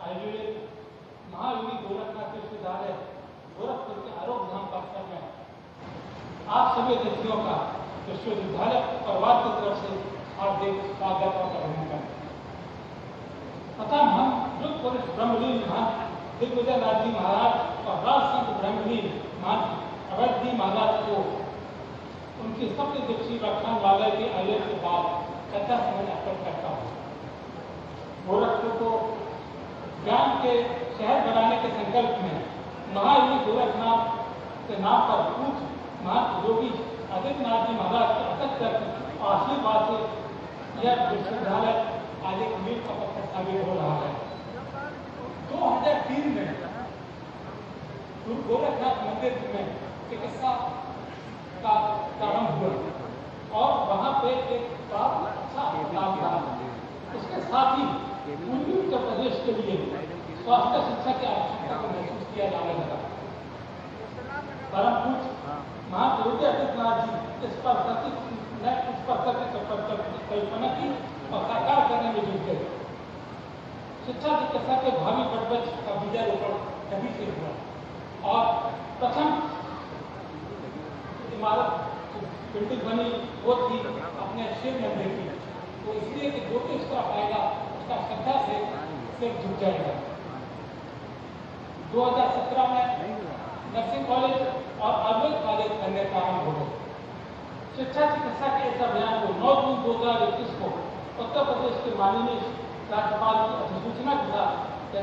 आयुर्वेद महायोगी गोरखनाथ विश्वविद्यालय गोरखपुर के आरोग्य धाम परिसर में आप सभी अतिथियों का विश्वविद्यालय परिवार की तरफ से हार्दिक स्वागत और अभिनंदन। प्रथम हम युग पुरुष ब्रह्मलीन महंत दिग्विजय नाथ जी महाराज और राज संत ब्रह्मलीन महंत अवध जी महाराज को उनकी सप्त दीक्षी व्याख्यानमाला के आयोजन के बाद कथा समय अर्पण करता हूँ। गोरखपुर को ज्ञान के शहर बनाने के संकल्प में महायोगी गोरखनाथ के नाम पर पूज्य महंत योगी आदित्यनाथ जी महाराज के अथक आशीर्वाद से यह विश्वविद्यालय आज एक मील का पत्थर साबित हो रहा है। 2003 में गुरु गोरखनाथ मंदिर में चिकित्सा का प्रारंभ हुआ और वहाँ पे एक बहुत अच्छा अस्पताल था। इसके साथ ही पूर्वी उत्तर प्रदेश के लिए स्वास्थ्य शिक्षा की आवश्यकता को महसूस किया जाने लगा। परम पूज्य महंत योगी आदित्यनाथ जी इस पर कल्पना की और साकार करने में जुट गए। शिक्षा चिकित्सा के भावी वटवृक्ष का बीजारोपण तभी से हुआ और प्रथम इमारत बिल्डिंग बनी वो थी अपने शिव मंदिर की, तो इसलिए कि जो भी इस तरफ आएगा उसका श्रद्धा से सिर झुक जाएगा। 2017 में नर्सिंग कॉलेज और आयुर्वेद कॉलेज बनने प्रारंभ हो गए। शिक्षा चिकित्सा के इस अभियान को 9 जून 2021 को उत्तर प्रदेश के माननीय राज्यपाल की अधिसूचना के साथ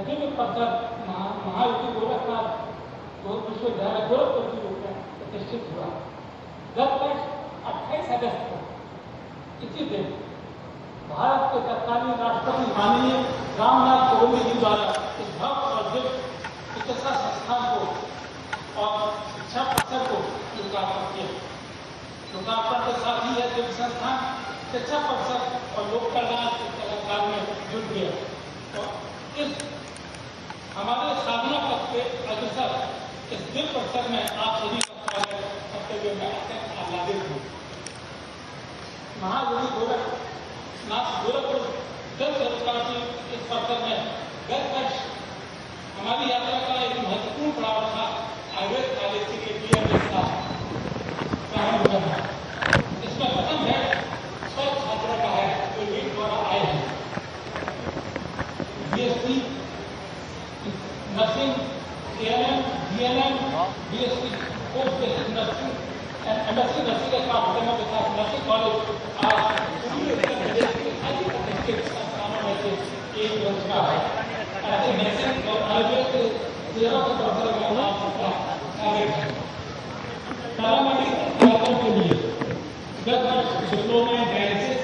दिव्य परिषद महायोगी गोरखनाथ विश्वविद्यालय गोरखपुर के रूप में प्रतिष्ठित हुआ। गत वर्ष 28 अगस्त को इसी दिन भारत के तत्कालीन राष्ट्रपति माननीय रामनाथ कोविंद जी द्वारा इस भव्य और दिव्य चिकित्सा संस्थान को और शिक्षा परिसर को लोकार्पण किया। लोकार्पण के साथ ही यह दिव्य संस्थान शिक्षा परिसर और लोक कल्याण कलाकार में जुट गया और इस हमारे साधना पथ के अग्रसर इस दिव्य परिसर में आप सभी का स्वागत करते हुए मैं अत्यंत आह्लादित हूँ। महायोगी गोरखनाथ गोरखपुर जल सरकार की इस परिसर में गत वर्ष हमारी यात्रा का एक महत्वपूर्ण पड़ाव था आयुर्वेद कॉलेज के लिए का प्रारंभ करना। इसमें प्रथम है 100 छात्रों का है जो लीड द्वारा आए हैं। BSc nursing, ANM, DNM, BSc post basic nursing, MSc nursing के पाठ्यक्रमों के साथ नर्सिंग कॉलेज आज पूरी उत्तर प्रदेश के अधिक प्रतिष्ठित संस्थानों में से एक बन चुका है। ऐसे नर्सिंग और आयुर्वेद के सेवा के प्रसार में आप सबका स्वागत है। पैरामेडिकल कार्यक्रम के लिए गत वर्ष diploma in dialysis,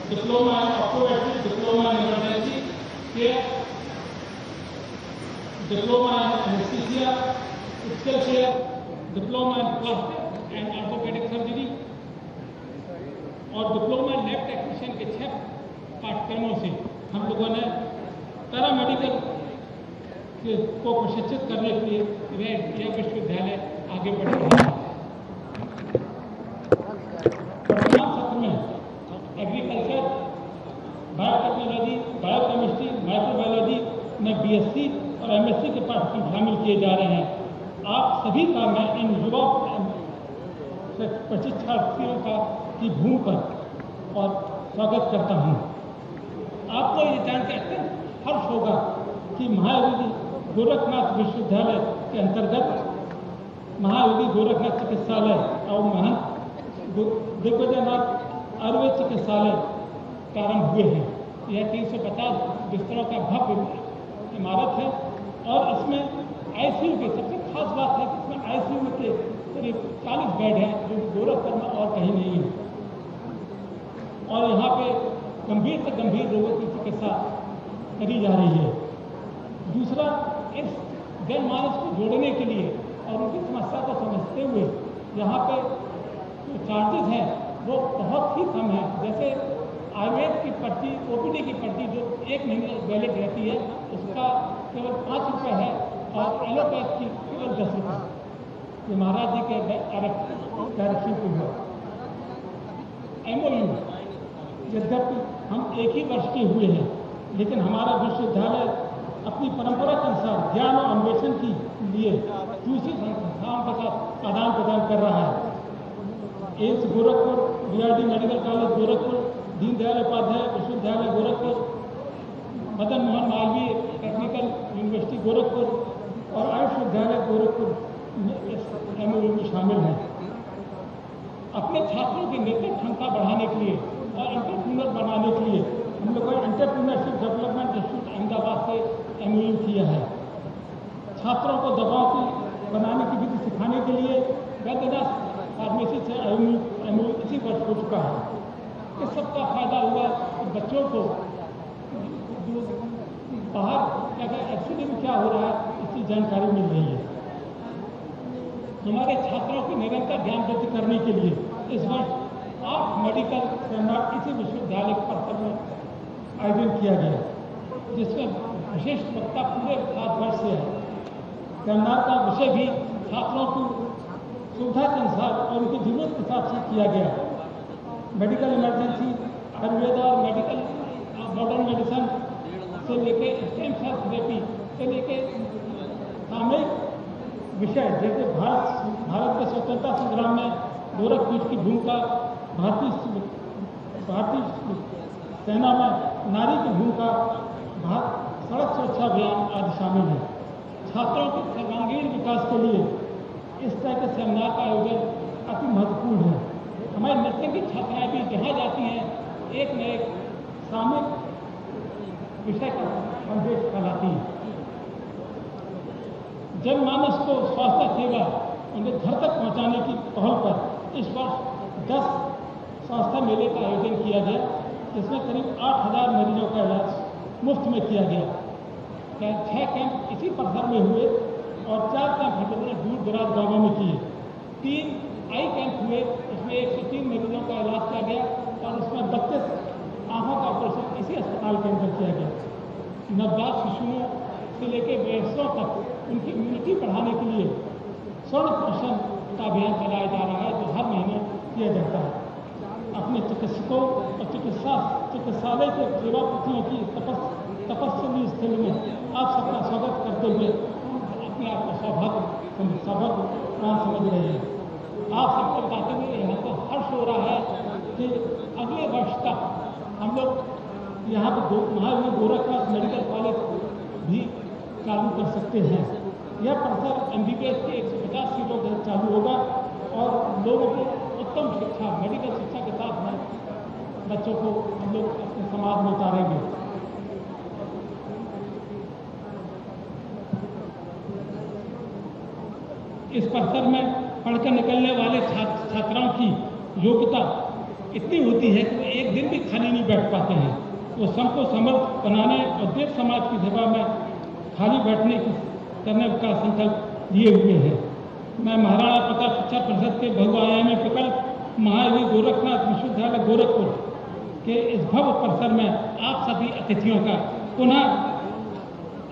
diploma in optometry, diploma in emergency care, diploma in anaesthesia, skill care, diploma in plastic and orthopaedic surgery और डिप्लोमा इन लैब टेक्नीशियन के 6 पाठ्यक्रमों से हम लोगों ने पैरामेडिकल को प्रशिक्षित करने के लिए यह विश्वविद्यालय आगे बढ़ रहा है। वर्तमान सत्र में एग्रीकल्चर, बायोटेक्नोलॉजी, बायोकेमिस्ट्री, माइक्रोबायोलॉजी में बीएससी और एमएससी के पाठ्यक्रम शामिल किए जा रहे हैं। आप सभी का मैं इन युवा प्रशिक्षार्थियों की भूमि पर और स्वागत करता हूँ। आपको ये जानकर अत्यंत हर्ष होगा कि महायोगी गोरखनाथ विश्वविद्यालय के अंतर्गत महायोगी गोरखनाथ चिकित्सालय और महंत दिग्विजय नाथ आयुर्वेद चिकित्सालय प्रारंभ हुए हैं। यह 350 बिस्तरों का भव्य इमारत है और इसमें आईसीयू की सबसे खास बात है कि इसमें आईसीयू के करीब 40 बेड हैं जो गोरखपुर में और कहीं नहीं है और यहाँ पे गंभीर से गंभीर रोगों की चिकित्सा करी जा रही है। दूसरा, इस जनमानस को जोड़ने के लिए और उनकी समस्या को समझते हुए यहाँ पे जो चार्जेस हैं वो बहुत ही कम है। जैसे आयुर्वेद की पर्ची, ओपीडी की पर्ची जो 1 महीने वैलिड रहती है उसका केवल 5 रुपये है और एलोपैथ की केवल 10 रुपये। ये महाराज जी के डायरेक्शन पे हुआ। MOU यद्यपि हम एक ही वर्ष के हुए हैं लेकिन हमारा विश्वविद्यालय अपनी परंपरा के अनुसार ज्ञान और अन्वेषण के लिए दूसरी संस्थाओं के साथ आदान प्रदान कर रहा है। AIIMS Gorakhpur, BRD medical college Gorakhpur, Deendayal Upadhyay विश्वविद्यालय गोरखपुर, मदन मोहन मालवीय टेक्निकल यूनिवर्सिटी गोरखपुर और आयुष विद्यालय गोरखपुर MOU में शामिल हैं। अपने छात्रों की नेतृत्व क्षमता बढ़ाने के लिए और एंटरप्रेन्योर बनाने के लिए हम लोगों ने एंटरप्रेन्योरशिप डेवलपमेंट इंस्टीट्यूट अहमदाबाद से MOU किया है। छात्रों को दवाओं की बनाने की विधि सिखाने के लिए वैद्यनाथ फार्मेसी से MOU इसी वर्ष हो चुका है। इस सब का फायदा हुआ कि बच्चों को बाहर अगर एक्चुअली में क्या हो रहा है इसकी जानकारी मिल रही है। हमारे छात्रों की निरंतर ज्ञान वृद्धि करने के लिए इस वर्ष 8 मेडिकल सेमिनार इसी विश्वविद्यालय परिसर में आयोजन किया गया, जिसमें विशेष वक्ता पूरे भारतवर्ष से है। सेमिनार का विषय भी छात्रों की सुविधा के अनुसार और उनकी जरूरत के हिसाब से किया गया। मेडिकल इमरजेंसी, आयुर्वेद और मेडिकल मॉडर्न मेडिसिन से लेके स्टेम सेल थेरेपी से लेके सामयिक विषय जैसे भारत के स्वतंत्रता संग्राम में गोरखपीठ की भूमिका, भारतीय सेना में नारी की भूमिका, सड़क सुरक्षा अभियान आदि शामिल है। छात्रों के सर्वांगीण विकास के लिए इस तरह के सेमिनार का आयोजन अति महत्वपूर्ण है। हमारी नर्सिंग की छात्राएं भी जहाँ जाती हैं एक न एक सामूहिक विषय का संदेश फैलाती हैं। जनमानस को स्वास्थ्य सेवा उनके घर तक पहुंचाने की पहल पर इस वर्ष 10 स्वास्थ्य मेले का आयोजन किया गया, जिसमें करीब 8000 मरीजों का इलाज मुफ्त में किया गया। 6 कैंप इसी परिसर में हुए और 4 कैंप हम लोगों ने दूर दराज गाँवों में किए। 3 आई कैंप हुए, इसमें 103 मरीजों का इलाज किया गया और उसमें 32 आंखों का ऑपरेशन इसी अस्पताल के अंदर किया गया। नवजात शिशुओं से लेकर वयस्कों तक उनकी इम्यूनिटी बढ़ाने के लिए स्वर्ण पोषण का अभियान चलाया जा रहा है, जो हर महीने किया जाता है। अपने चिकित्सकों और चिकित्सालय के सेवापतियों की तपस्वी स्थल में आप सबका स्वागत करते हुए अपने आप को सौभाग्य समझ रहे हैं। आप सबको बताते हुए यहाँ पर हर्ष हो रहा है कि अगले वर्ष तक हम लोग यहाँ पर महावीर गोरखनाथ मेडिकल कॉलेज भी चालू कर सकते हैं। यह परिसर MBBS की 150 सीटों के चालू होगा और लोगों को उत्तम शिक्षा, मेडिकल शिक्षा के साथ साथ बच्चों को हम लोग अपने समाज में उतारेंगे। इस परिसर में पढ़कर निकलने वाले छात्राओं की योग्यता इतनी होती है कि वो एक दिन भी खाली नहीं बैठ पाते हैं। वो सबको समर्थ बनाने और देश समाज की सेवा में खाली बैठने करने का संकल्प लिए हुए हैं। मैं महाराणा प्रताप शिक्षा परिषद के बहुआयामी प्रकल्प महावीर गोरखनाथ विश्वविद्यालय गोरखपुर के इस भव्य परिसर में आप सभी अतिथियों का पुनः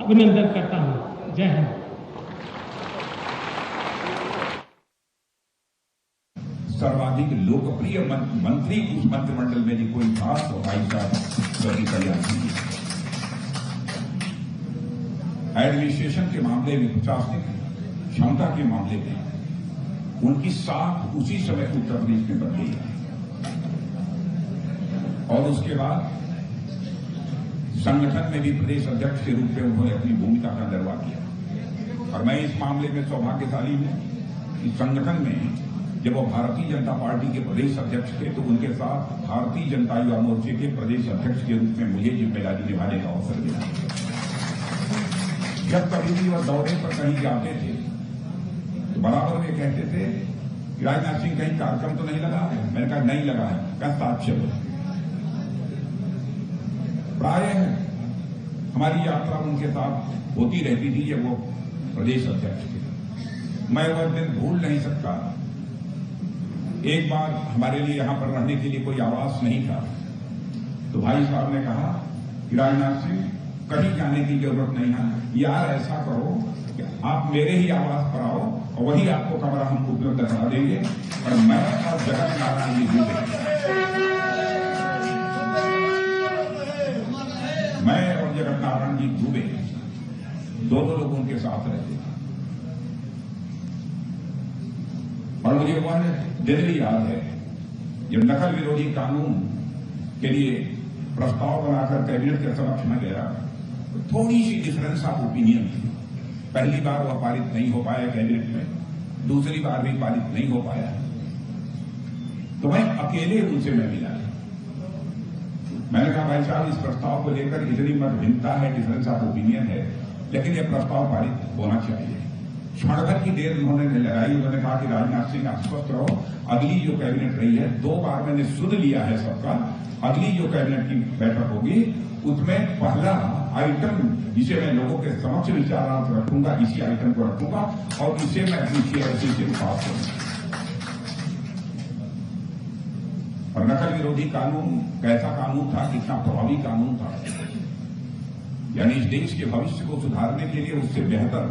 अभिनंदन करता हूँ। जय हिंद। सर्वाधिक लोकप्रिय मंत्री उस मंत्रिमंडल में भी कोई था तो भाई साहब कल्याण जी। एडमिनिस्ट्रेशन के मामले में, प्रशासनिक क्षमता के मामले में उनकी साख उसी समय उत्तर प्रदेश में बन गई और उसके बाद संगठन में भी प्रदेश अध्यक्ष के रूप में उन्होंने अपनी भूमिका का निर्वाह किया। और मैं इस मामले में सौभाग्यशाली हूं कि संगठन में जब वो भारतीय जनता पार्टी के प्रदेश अध्यक्ष थे तो उनके साथ भारतीय जनता युवा मोर्चे के प्रदेश अध्यक्ष के रूप में मुझे जिम्मेदारी निभाने का अवसर मिला। जब कभी भी वह दौरे पर कहीं जाते थे तो बराबर वे कहते थे कि राजनाथ सिंह कहीं कार्यक्रम तो नहीं लगा है। मैंने कहा नहीं लगा है। कहा साथ चलो। प्राय हमारी यात्रा उनके साथ होती रहती थी जब वो प्रदेश अध्यक्ष थे। मैं वह दिन भूल नहीं सकता। एक बार हमारे लिए यहां पर रहने के लिए कोई आवास नहीं था तो भाई साहब ने कहा कि राजनाथ सिंह कहीं जाने की जरूरत नहीं है, यार ऐसा करो कि आप मेरे ही आवास पर आओ और वही आपको कमरा हम उपलब्ध करा देंगे। और मैं और जगत नारायण जी दुबे, मैं और जगत नारायण जी दुबे दोनों लोग उनके साथ रहते थे। और मुझे वह दिन भी याद है जब नकल विरोधी कानून के लिए प्रस्ताव बनाकर कैबिनेट के समक्ष में गया, तो थोड़ी सी डिफरेंस ऑफ ओपिनियन थी। पहली बार वह पारित नहीं हो पाया कैबिनेट में, दूसरी बार भी पारित नहीं हो पाया, तो मैं अकेले उनसे मैं मिला। मैंने कहा भाई साहब, इस प्रस्ताव को लेकर इतनी मत भिन्नता है, डिफरेंस ऑफ ओपिनियन है, लेकिन यह प्रस्ताव पारित होना चाहिए। क्षण भर की देर उन्होंने लगाई। उन्होंने कहा कि राजनाथ सिंह आप स्वस्थ रहो, अगली जो कैबिनेट रही है, 2 बार मैंने सुन लिया है सबका, अगली जो कैबिनेट की बैठक होगी उसमें पहला आइटम जिसे मैं लोगों के समक्ष विचारार्थ रखूंगा, इसी आइटम को रखूंगा और इसे मैं अपनी सीआरसी से पास करूंगा। और नकल विरोधी कानून कैसा कानून था, कितना प्रभावी कानून था, यानी इस देश के भविष्य को सुधारने के लिए उससे बेहतर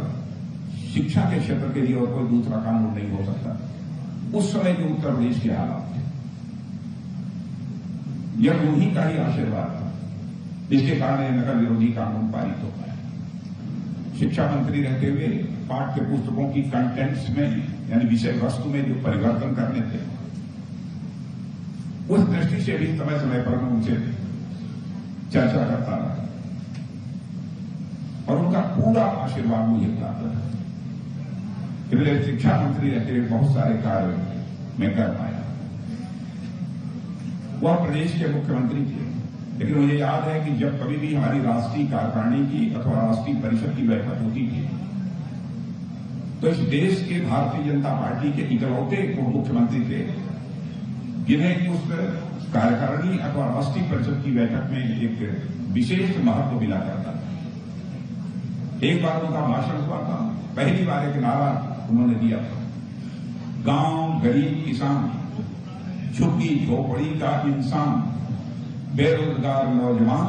शिक्षा के क्षेत्र के लिए और कोई दूसरा कानून नहीं हो सकता। उस समय जो उत्तर प्रदेश के हालात थे, यह उन्हीं का ही आशीर्वाद था, जिसके कारण यह नकल विरोधी कानून पारित हो पाया। शिक्षा मंत्री रहते हुए पाठ्य पुस्तकों की कंटेंट्स में, यानी विषय वस्तु में जो परिवर्तन करने थे, उस दृष्टि से भी समय समय पर मैं उनसे चर्चा करता रहा और उनका पूरा आशीर्वाद मुझे प्राप्त था। मेरे शिक्षा मंत्री रहते हुए बहुत सारे कार्य मैं कर पाया। वह प्रदेश के मुख्यमंत्री थे, लेकिन मुझे याद है कि जब कभी भी हमारी राष्ट्रीय कार्यकारिणी की अथवा राष्ट्रीय परिषद की बैठक होती थी, तो इस देश के भारतीय जनता पार्टी के इकलौते मुख्यमंत्री थे जिन्हें उस कार्यकारिणी अथवा राष्ट्रीय परिषद की बैठक में एक विशेष महत्व मिला करता था। एक बार उनका भाषण हुआ था, पहली बार एक नारा उन्होंने दिया था, गांव गरीब किसान, झुग्गी झोपड़ी का इंसान, बेरोजगार नौजवान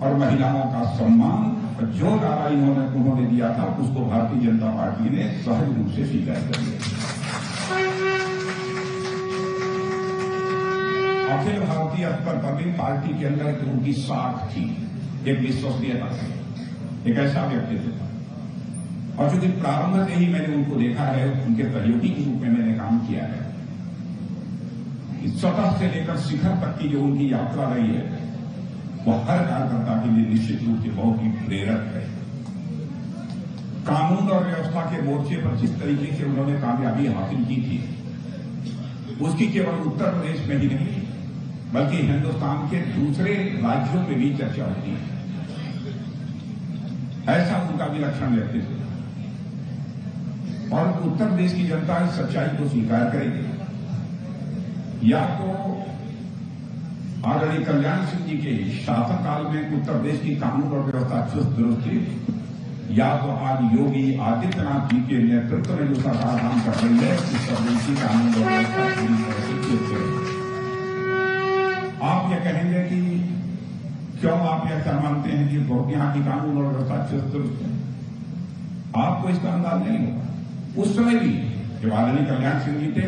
और महिलाओं का सम्मान। और जो नारा उन्होंने दिया था उसको भारतीय जनता पार्टी ने सहज रूप से स्वीकार कर लिया। अखिल भारतीय स्तर पर भी पार्टी के अंदर एक उनकी साख थी, एक विश्वसनीयता थी, एक ऐसा व्यक्तित्व था। और चूंकि प्रारंभ से ही मैंने उनको देखा है, उनके सहयोगी के रूप में मैंने काम किया है, सतह से लेकर शिखर तक की जो उनकी यात्रा रही है, वह हर कार्यकर्ता के लिए निश्चित रूप से बहुत ही प्रेरक है। कानून और व्यवस्था के मोर्चे पर जिस तरीके से उन्होंने कामयाबी हासिल की थी, उसकी केवल उत्तर प्रदेश में ही नहीं बल्कि हिंदुस्तान के दूसरे राज्यों में भी चर्चा होती है। ऐसा उनका विलक्षण व्यक्तित्व था और उत्तर प्रदेश की जनता इस सच्चाई को स्वीकार करेगी। या तो आदरणीय कल्याण सिंह जी के शासनकाल में उत्तर प्रदेश की कानून और व्यवस्था चुस्त दुरुस्त थी, या तो आज योगी आदित्यनाथ जी के नेतृत्व में जो सरकार काम कर रही है, उत्तर प्रदेश की कानून और व्यवस्था पूरी तरह से चुस्त है। आप यह कहेंगे कि क्यों आप ऐसा मानते हैं कि बहुत यहां की कानून और व्यवस्था चुस्त दुरुस्त है? आपको इसका अंदाज नहीं होगा। उस समय भी जब आदरणीय कल्याण सिंह जी थे,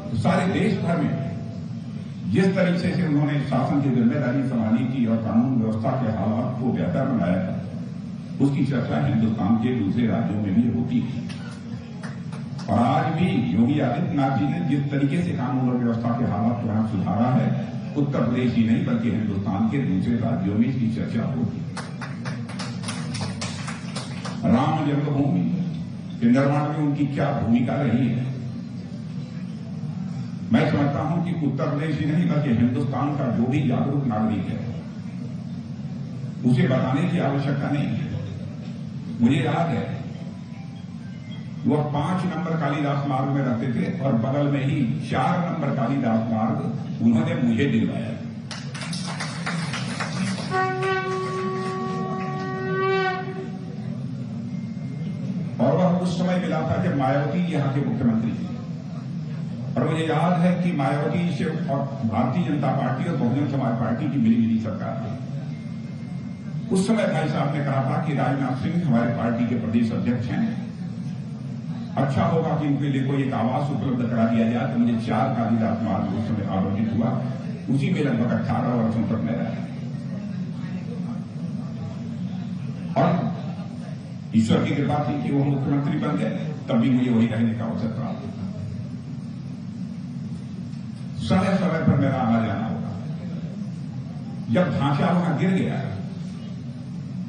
तो सारे देश भर में जिस तरीके से उन्होंने शासन की जिम्मेदारी संभाली थी और कानून व्यवस्था के हालात को बेहतर बनाया था, उसकी चर्चा हिंदुस्तान के दूसरे राज्यों में भी होती थी। और आज भी योगी आदित्यनाथ जी ने जिस तरीके से कानून और व्यवस्था के हालात को यहां सुधारा है, उत्तर प्रदेश ही नहीं बल्कि हिंदुस्तान के दूसरे राज्यों में इसकी चर्चा होगी। राम जन्मभूमि के निर्माण में उनकी क्या भूमिका रही है, मैं समझता हूं कि उत्तर प्रदेश ही नहीं बल्कि हिंदुस्तान का जो भी जागरूक नागरिक है, उसे बताने की आवश्यकता नहीं है। मुझे याद है वह 5 नंबर कालीदास मार्ग में रहते थे और बगल में ही 4 नंबर कालीदास मार्ग उन्होंने मुझे दिलवाया। और वह उस समय मिला था जब मायावती यहां के मुख्यमंत्री थे। और मुझे याद है कि मायावती से और भारतीय जनता पार्टी और बहुजन समाज पार्टी की मिली सरकार थी। उस समय भाई साहब ने कहा था कि राजनाथ सिंह हमारे पार्टी के प्रदेश अध्यक्ष हैं, अच्छा होगा कि उनके लिए कोई एक आवास उपलब्ध करा दिया जाए। तो मुझे 4 कालीदास मार्ग उस समय आवंटित हुआ, उसी में लगभग 18 वर्षों तक मैं रहा। और ईश्वर की कृपा थी कि वो मुख्यमंत्री बन गए, तब भी मुझे वही रहने का अवसर प्राप्त हुआ। समय समय पर मेरा आना जाना होगा। जब ढांचा वहां गिर गया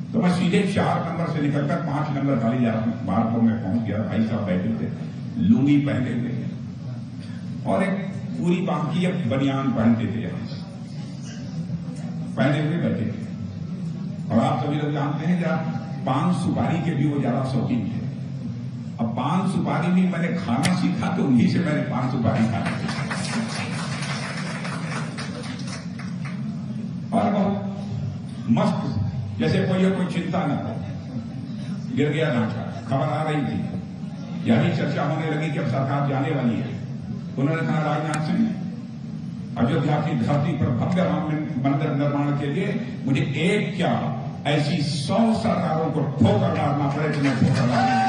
तो मैं सीधे 4 नंबर से निकलकर 5 नंबर खाली मार्ग को मैं पहुंच गया। भाई साहब बैठे थे, लुंगी पहने हुए और एक पूरी बांह की एक बनियान पहनते थे, यहां पहने हुए बैठे थे। और आप सभी लोग जानते हैं जब पान सुपारी के भी वो ज्यादा शौकीन थे। अब पान सुपारी भी मैंने खाना सीखा तो उन्हीं से मैंने पान सुपारी खाना सीखा। और बहुत मस्त, जैसे कोई चिंता न हो। गिर गया ढांचा, खबर आ रही थी, यही चर्चा होने लगी कि अब सरकार जाने वाली है। उन्होंने कहा राजनाथ सिंह, अयोध्या की धरती पर भव्य राम मंदिर निर्माण के लिए मुझे एक क्या ऐसी 100 सरकारों को ठोकर मारना पड़े तो मैं ठोकर मारने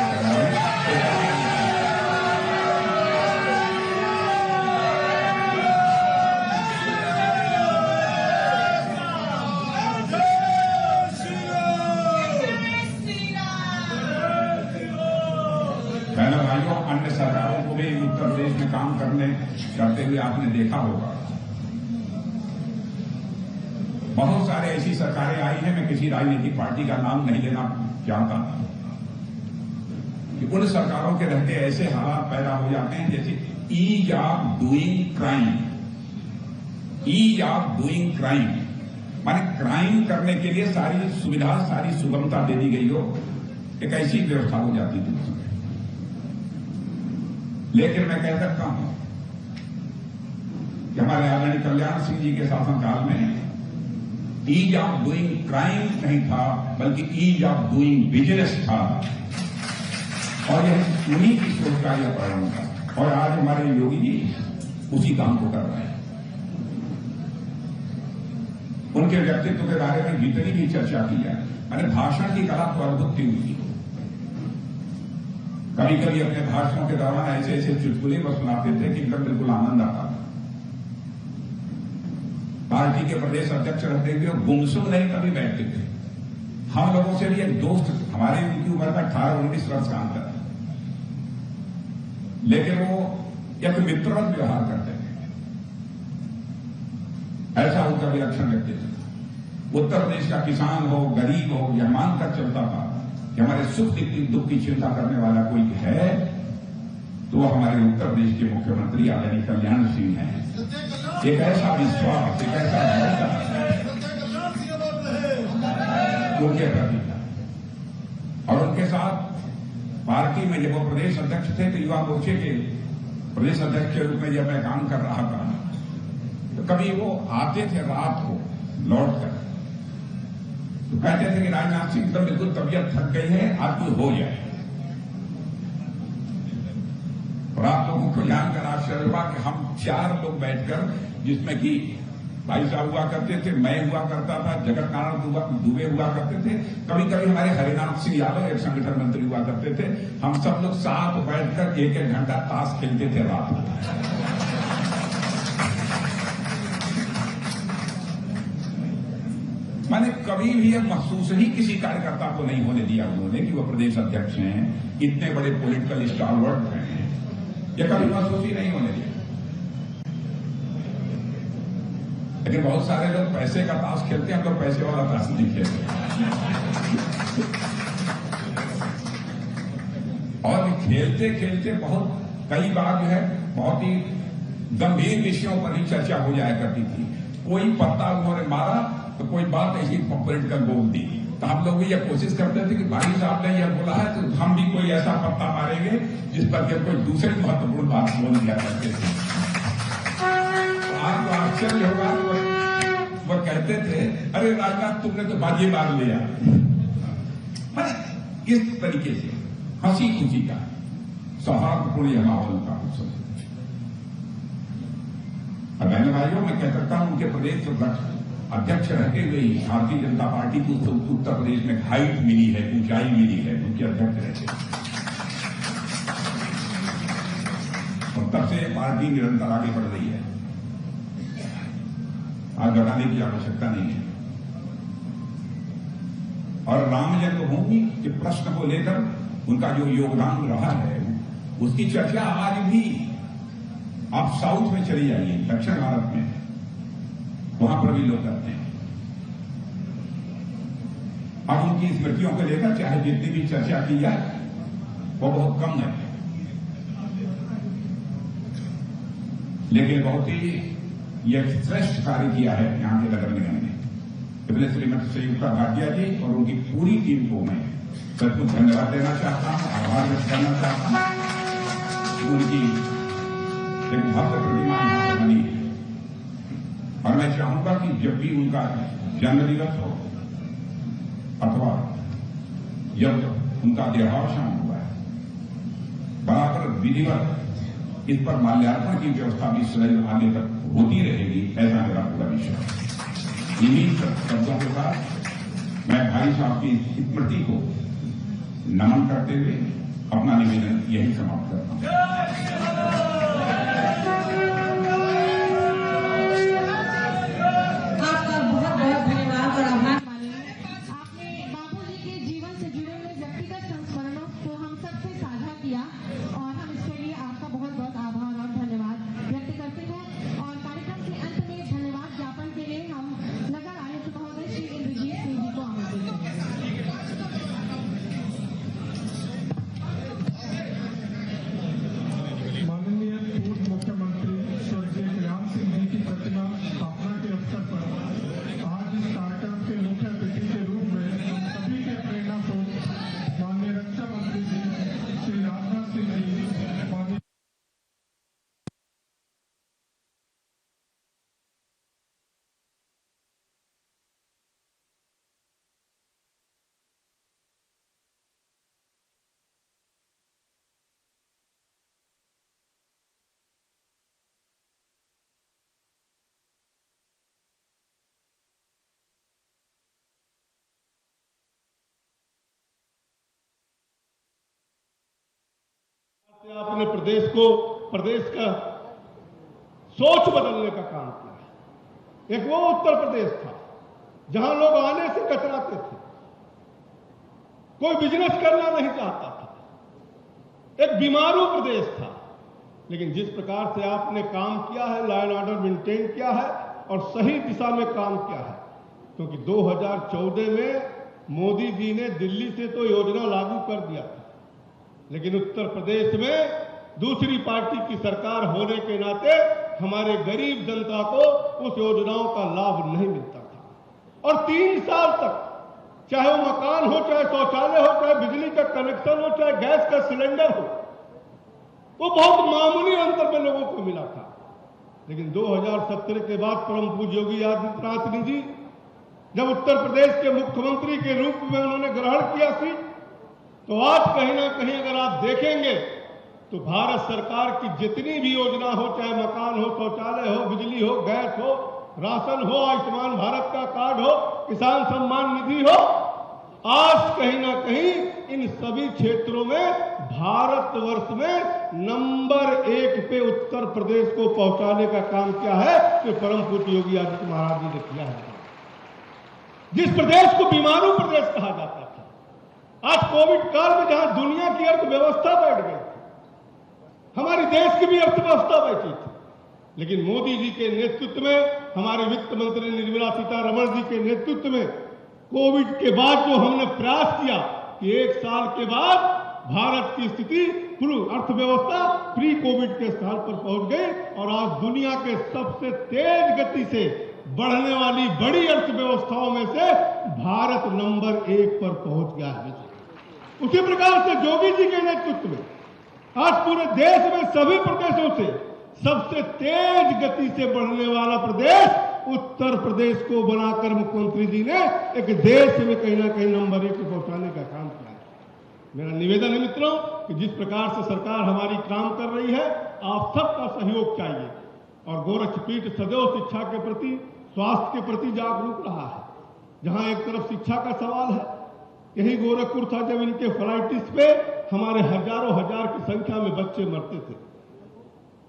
भाइयों, अन्य सरकारों को भी उत्तर प्रदेश में काम करते हुए आपने देखा होगा। बहुत सारे ऐसी सरकारें आई हैं, मैं किसी राजनीतिक पार्टी का नाम नहीं लेना चाहता, कि उन सरकारों के रहते ऐसे हालात पैदा हो जाते हैं जैसे ease of doing crime. Ease of doing crime माने क्राइम करने के लिए सारी सुविधा, सारी सुगमता दे दी गई हो, एक ऐसी व्यवस्था हो जाती थी। लेकिन मैं कह सकता हूं कि हमारे आदरणीय कल्याण सिंह जी के शासनकाल में ईज ऑफ डूइंग क्राइम नहीं था, बल्कि ईज ऑफ डूइंग बिजनेस था। और यह उन्हीं की सोच का यह परिणाम था। और आज हमारे योगी जी उसी काम को कर रहे हैं। उनके व्यक्तित्व के बारे में जितनी भी चर्चा की जाए, मैंने भाषण की कला तो अद्भुत थी उनकी। कभी कभी अपने भाषणों के दौरान ऐसे ऐसे चुटकुले पर सुनाते थे कि एकदम बिल्कुल आनंद आता। पार्टी के प्रदेश अध्यक्ष रहते हुए गुमसुम नहीं कभी बैठते थे। हम लोगों से भी एक दोस्त, हमारे उनकी उम्र का 18-19 वर्ष का अंतर, लेकिन वो एक मित्रवत व्यवहार करते थे। ऐसा उनका विलक्षण व्यक्तित्व। उत्तर प्रदेश का किसान हो, गरीब हो, यह मानकर चलता था कि हमारे सुख दुख की चिंता करने वाला कोई है तो वो हमारे उत्तर प्रदेश के मुख्यमंत्री आदरणीय कल्याण सिंह हैं। एक ऐसा विश्वास, एक ऐसा भरोसा उनके प्रति था। और उनके साथ पार्टी में जब वो प्रदेश अध्यक्ष थे तो युवा मोर्चे के प्रदेश अध्यक्ष के रूप में जब मैं काम कर रहा था तो कभी वो आते थे रात को लौट कर, तो कहते थे कि राजनाथ सिंह एकदम बिल्कुल तबियत थक गई है, आज कोई हो जाए। और आप लोगों को जानकर आश्चर्य हुआ कि हम 4 लोग बैठकर, जिसमें कि भाई साहब हुआ करते थे, मैं हुआ करता था, जगत नारायण दुबे हुआ करते थे, कभी कभी हमारे हरिनाथ सिंह यादव एक संगठन मंत्री हुआ करते थे। हम सब लोग साथ बैठकर 1-1 घंटा ताश खेलते थे रात को। मैंने कभी भी यह महसूस ही किसी कार्यकर्ता को नहीं होने दिया उन्होंने कि वो प्रदेश अध्यक्ष हैं, इतने बड़े पॉलिटिकल स्टारवर्ड हैं, यह कभी महसूस ही नहीं होने दिया। लेकिन बहुत सारे लोग पैसे का ताश खेलते हैं, हम लोग पैसे वाला ताश नहीं खेलते। और खेलते खेलते कई बार जो है बहुत ही गंभीर विषयों पर ही चर्चा हो जाया करती थी। कोई पत्ता उन्होंने मारा तो कोई बात ऐसी पॉलिटिकल बोल दी, तो हम लोग भी यह कोशिश करते थे कि भाई साहब ने यह बोला है तो हम भी कोई ऐसा पत्ता मारेंगे जिस पर कोई दूसरी महत्वपूर्ण बात बोल दिया करते थे। आपको आश्चर्य होगा, वो कहते थे, अरे राजनाथ तुमने तो बाजी मार लिया। इस तरीके से हंसी खुशी का सौहार्दपूर्ण यह माहौल था। और बहनों भाइयों, मैं कह सकता हूं उनके प्रदेश अध्यक्ष रहते हुए ही भारतीय जनता पार्टी को उत्तर प्रदेश में हाइट मिली है, ऊंचाई मिली है, उनके अध्यक्ष रहते। और तब से पार्टी निरंतर आगे बढ़ रही है, आज बताने की आवश्यकता नहीं है। और राम जन्मभूमि के प्रश्न को लेकर उनका जो योगदान रहा है उसकी चर्चा आज भी आप साउथ में चली जाइए, दक्षिण भारत में, वहां पर भी लोग करते हैं। अब उनकी स्मृतियों को लेकर चाहे जितनी भी चर्चा की जाए वो बहुत कम है, लेकिन बहुत ही यह श्रेष्ठ कार्य किया है यहां के नगर निगम ने। इसलिए श्रीमती संयुक्ता भाटिया जी और उनकी पूरी टीम को मैं सचमुच धन्यवाद देना चाहता हूं, आभार व्यक्त करना चाहता हूं। उनकी एक भव्य प्रतिमा यहां पर बनी है और मैं चाहूंगा कि जब भी उनका जन्मदिवस हो अथवा जब उनका देहावसान हुआ है, बराबर विधिवत इस पर माल्यार्पण की व्यवस्था भी सदैव आगे तक होती रहेगी, ऐसा मेरा पूरा विश्वास है। इन्हीं शब्दों के साथ मैं भाई साहब की स्मृति को नमन करते हुए अपना निवेदन यही समाप्त करता हूं। आपका बहुत बहुत धन्यवाद और आभार। आपने बापूजी के जीवन से जुड़े हुए व्यक्तिगत संस्मरणों को हम सबसे साझा किया और हम इसके लिए आपका बहुत बहुत आभार और धन्यवाद व्यक्त करते हैं। और कार्यक्रम के अंत में धन्यवाद ज्ञापन के लिए हम नगर आयुक्त महोदय श्री इंद्रजीत सिंह जी को आमंत्रित करेंगे। माननीय पूर्व मुख्यमंत्री स्वर्गीय कल्याण सिंह जी की प्रतिमा स्थापना के अवसर पर आज इस कार्यक्रम के मुख्य अतिथि के रूप में हम सभी के प्रेरणा स्रोत माननीय रक्षा मंत्री जी श्री राजनाथ सिंह जी, माननीय आपने प्रदेश का सोच बदलने का काम किया है। एक वो उत्तर प्रदेश था जहां लोग आने से कतराते थे, कोई बिजनेस करना नहीं चाहता था, एक बीमारू प्रदेश था। लेकिन जिस प्रकार से आपने काम किया है, लॉ एंड ऑर्डर मेंटेन किया है और सही दिशा में काम किया है, क्योंकि 2014 में मोदी जी ने दिल्ली से तो योजना लागू कर दिया था, लेकिन उत्तर प्रदेश में दूसरी पार्टी की सरकार होने के नाते हमारे गरीब जनता को उस योजनाओं का लाभ नहीं मिलता था। और 3 साल तक चाहे वो मकान हो, चाहे शौचालय हो, चाहे बिजली का कनेक्शन हो, चाहे गैस का सिलेंडर हो, वो बहुत मामूली अंतर में लोगों को मिला था। लेकिन 2017 के बाद परम पूज्य योगी आदित्यनाथ जी जब उत्तर प्रदेश के मुख्यमंत्री के रूप में उन्होंने ग्रहण किया थी, तो आज कहीं ना कहीं अगर आप देखेंगे तो भारत सरकार की जितनी भी योजना हो, चाहे मकान हो, शौचालय हो, बिजली हो, गैस हो, राशन हो, आयुष्मान भारत का कार्ड हो, किसान सम्मान निधि हो, आज कहीं ना कहीं इन सभी क्षेत्रों में भारतवर्ष में नंबर 1 पे उत्तर प्रदेश को पहुंचाने का काम क्या है कि परम पूज्य योगी आदित्य महाराज जी ने किया है। जिस प्रदेश को बीमारू प्रदेश कहा जाता था, आज कोविड काल में जहां दुनिया की अर्थव्यवस्था बैठ गई थी, हमारे देश की भी अर्थव्यवस्था बैठी थी, लेकिन मोदी जी के नेतृत्व में, हमारे वित्त मंत्री निर्मला सीतारमण जी के नेतृत्व में कोविड के बाद जो हमने प्रयास किया कि 1 साल के बाद भारत की स्थिति पूरी अर्थव्यवस्था प्री कोविड के स्थान पर पहुंच गई और आज दुनिया के सबसे तेज गति से बढ़ने वाली बड़ी अर्थव्यवस्थाओं में से भारत नंबर 1 पर पहुंच गया है। उसी प्रकार से योगी जी के नेतृत्व में आज पूरे देश में सभी प्रदेशों से सबसे तेज गति से बढ़ने वाला प्रदेश उत्तर प्रदेश को बनाकर मुख्यमंत्री जी ने एक देश में कहीं ना कहीं नंबर 1 पर पहुंचाने का काम किया है। मेरा निवेदन है मित्रों कि जिस प्रकार से सरकार हमारी काम कर रही है, आप सबका सहयोग चाहिए और गोरक्षपीठ सदैव शिक्षा के प्रति, स्वास्थ्य के प्रति जागरूक रहा है। जहां एक तरफ शिक्षा का सवाल है, यही गोरखपुर था जब इनके फ्लाइटिस पे हमारे हजारों हजार की संख्या में बच्चे मरते थे।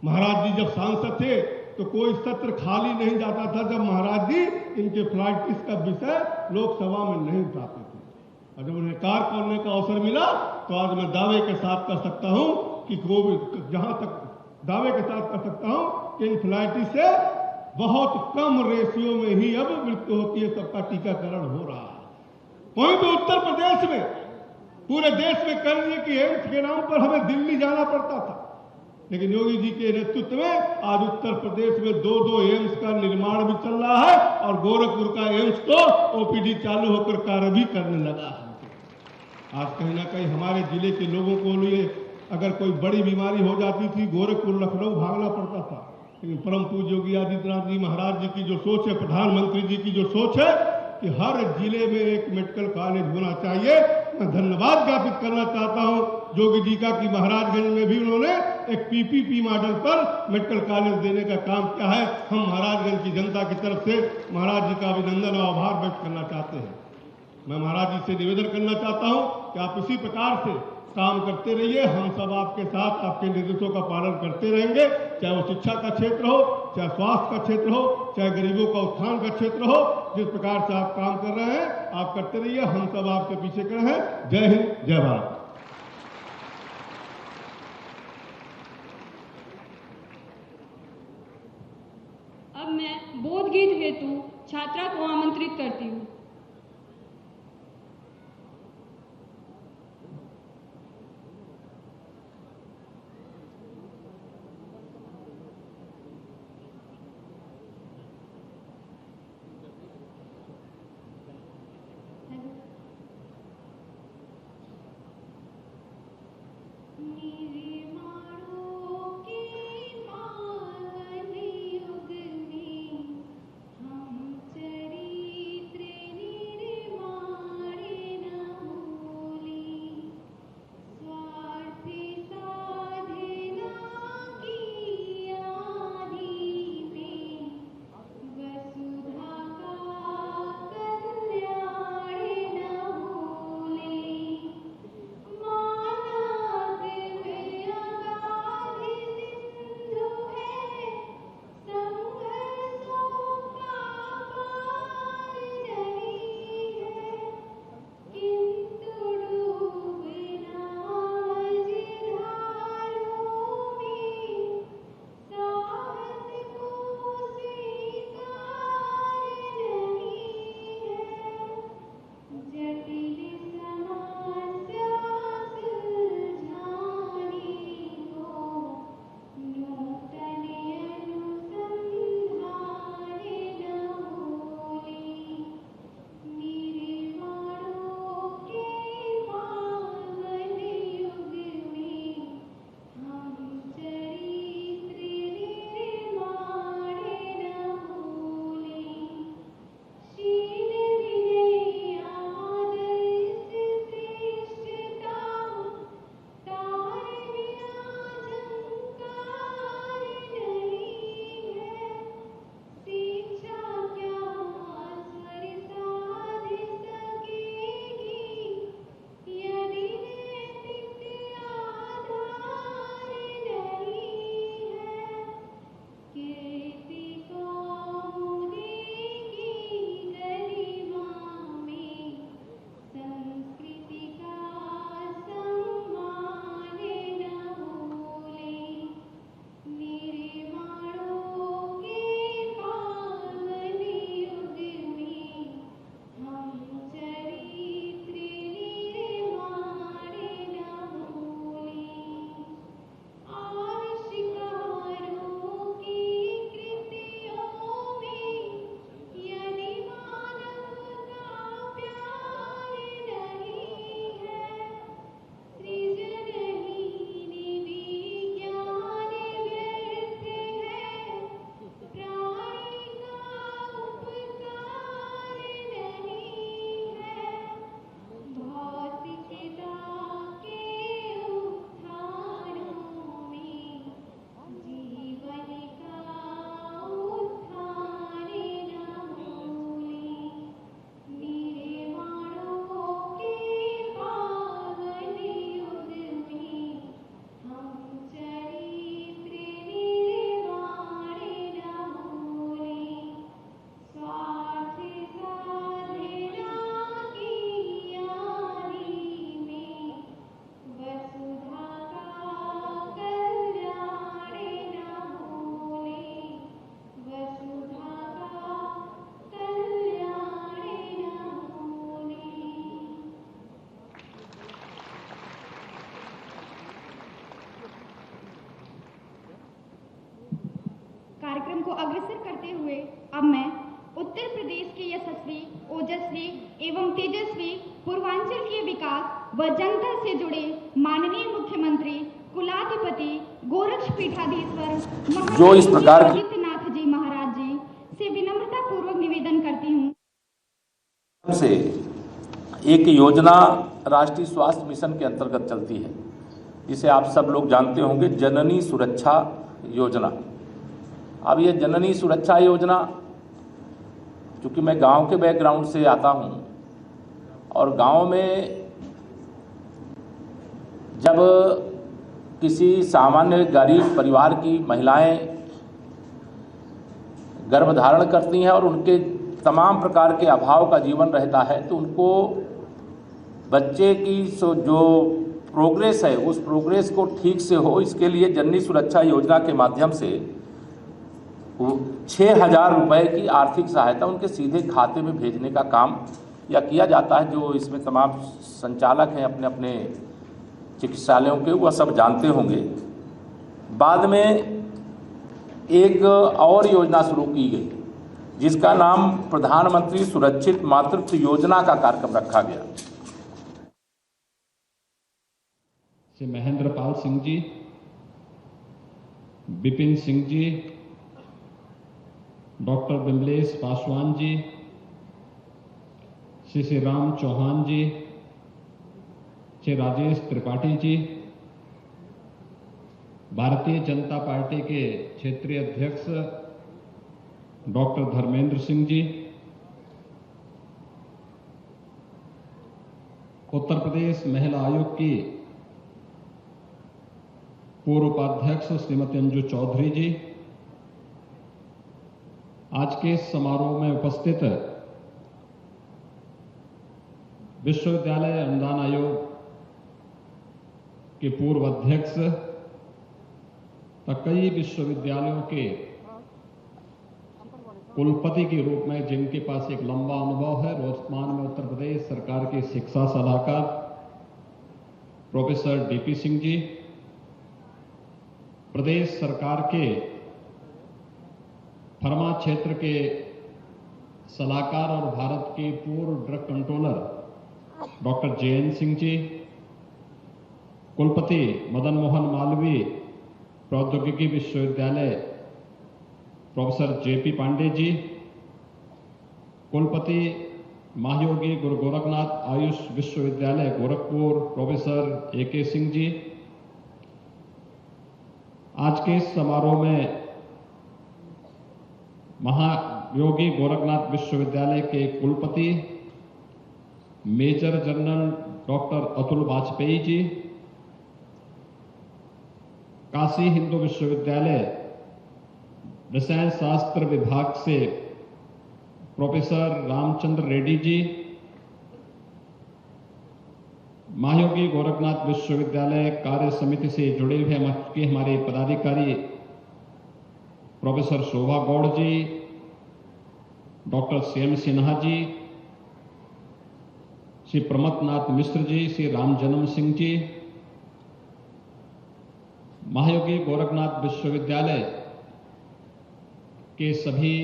महाराज जी जब सांसद थे तो कोई सत्र खाली नहीं जाता था जब महाराज जी इनके फ्लाइटिस का विषय लोकसभा में नहीं उठाते थे। और जब उन्हें कार खोलने का अवसर मिला तो आज मैं दावे के साथ कर सकता हूं कि कोविड जहां तक दावे के साथ कर सकता हूं कि इन्फ्लुएंजा से बहुत कम रेशियो में ही अब मृत्यु होती है, सबका टीकाकरण हो रहा है। वहीं तो उत्तर प्रदेश में पूरे देश में कर लिए कि एम्स के नाम पर हमें दिल्ली जाना पड़ता था, लेकिन योगी जी के नेतृत्व में आज उत्तर प्रदेश में 2 एम्स का निर्माण भी चल रहा है और गोरखपुर का एम्स तो ओपीडी चालू होकर कार्य भी करने लगा है। आज कहीं ना कहीं हमारे जिले के लोगों को लिए अगर कोई बड़ी बीमारी हो जाती थी गोरखपुर लखनऊ भागना पड़ता था, लेकिन परम पूज्य योगी आदित्यनाथ जी महाराज जी की जो सोच है, प्रधानमंत्री जी की जो सोच है कि हर जिले में एक मेडिकल कॉलेज होना चाहिए, मैं धन्यवाद ज्ञापित करना चाहता हूं योगी जी का कि महाराजगंज में भी उन्होंने एक पीपीपी मॉडल पर मेडिकल कॉलेज देने का काम किया है। हम महाराजगंज की जनता की तरफ से महाराज जी का अभिनंदन और आभार व्यक्त करना चाहते हैं। मैं महाराज जी से निवेदन करना चाहता हूं कि आप इसी प्रकार से काम करते रहिए, हम सब आपके साथ आपके निर्देशों का पालन करते रहेंगे, चाहे वो शिक्षा का क्षेत्र हो, चाहे स्वास्थ्य का क्षेत्र हो, चाहे गरीबों का उत्थान का क्षेत्र हो। जिस प्रकार से आप काम कर रहे हैं आप करते रहिए, हम सब आपके पीछे खड़े हैं। जय हिंद, जय भारत। अब मैं बोध गीत हेतु छात्रा को आमंत्रित करती हूँ। हम चरित्र कार्यक्रम को अग्रसर करते हुए अब मैं उत्तर प्रदेश के यशस्वी, ओजस्वी एवं तेजस्वी पूर्वांचल के विकास व जनता से जुड़े माननीय मुख्यमंत्री कुलाधिपति गोरक्षपीठाधीश्वर जो इस प्रकार की आदित्यनाथ जी महाराज जी से विनम्रता पूर्वक निवेदन करती हूँ से एक योजना राष्ट्रीय स्वास्थ्य मिशन के अंतर्गत चलती है, जिसे आप सब लोग जानते होंगे, जननी सुरक्षा योजना। अब ये जननी सुरक्षा योजना, चूँकि मैं गांव के बैकग्राउंड से आता हूं और गांव में जब किसी सामान्य गरीब परिवार की महिलाएं गर्भधारण करती हैं और उनके तमाम प्रकार के अभाव का जीवन रहता है, तो उनको बच्चे की जो प्रोग्रेस है उस प्रोग्रेस को ठीक से हो, इसके लिए जननी सुरक्षा योजना के माध्यम से 6,000 रुपये की आर्थिक सहायता उनके सीधे खाते में भेजने का काम या किया जाता है। जो इसमें तमाम संचालक हैं अपने अपने चिकित्सालयों के, वह सब जानते होंगे। बाद में एक और योजना शुरू की गई जिसका नाम प्रधानमंत्री सुरक्षित मातृत्व योजना का कार्यक्रम रखा गया। श्री महेंद्र पाल सिंह जी, विपिन सिंह जी, डॉक्टर विमलेश पासवान जी, श्री राम चौहान जी, श्री राजेश त्रिपाठी जी, भारतीय जनता पार्टी के क्षेत्रीय अध्यक्ष डॉक्टर धर्मेंद्र सिंह जी, उत्तर प्रदेश महिला आयोग की पूर्व उपाध्यक्ष श्रीमती अंजू चौधरी जी, आज के समारोह में उपस्थित विश्वविद्यालय अनुदान आयोग के पूर्व अध्यक्ष तथा कई विश्वविद्यालयों के कुलपति के रूप में जिनके पास एक लंबा अनुभव है, वर्तमान में उत्तर प्रदेश सरकार के शिक्षा सलाहकार प्रोफेसर डीपी सिंह जी, प्रदेश सरकार के फर्मा क्षेत्र के सलाहकार और भारत के पूर्व drug controller doctor Jayant Singh ji, कुलपति मदन मोहन मालवीय प्रौद्योगिकी विश्वविद्यालय प्रोफेसर जेपी पांडे जी, कुलपति महायोगी गुरु गोरखनाथ आयुष विश्वविद्यालय गोरखपुर प्रोफेसर एके सिंह जी, आज के इस समारोह में महायोगी गोरखनाथ विश्वविद्यालय के कुलपति major general doctor Atul Vajpayee ji, Kashi Hindu विश्वविद्यालय रसायन शास्त्र विभाग से प्रोफेसर रामचंद्र रेड्डी जी, महायोगी गोरखनाथ विश्वविद्यालय कार्य समिति से जुड़े हुए हमारे पदाधिकारी प्रोफेसर शोभा गौड़ जी, डॉक्टर श्याम सिन्हा जी, श्री प्रमथनाथ मिश्र जी, श्री रामजन्म सिंह जी, महायोगी गोरखनाथ विश्वविद्यालय के सभी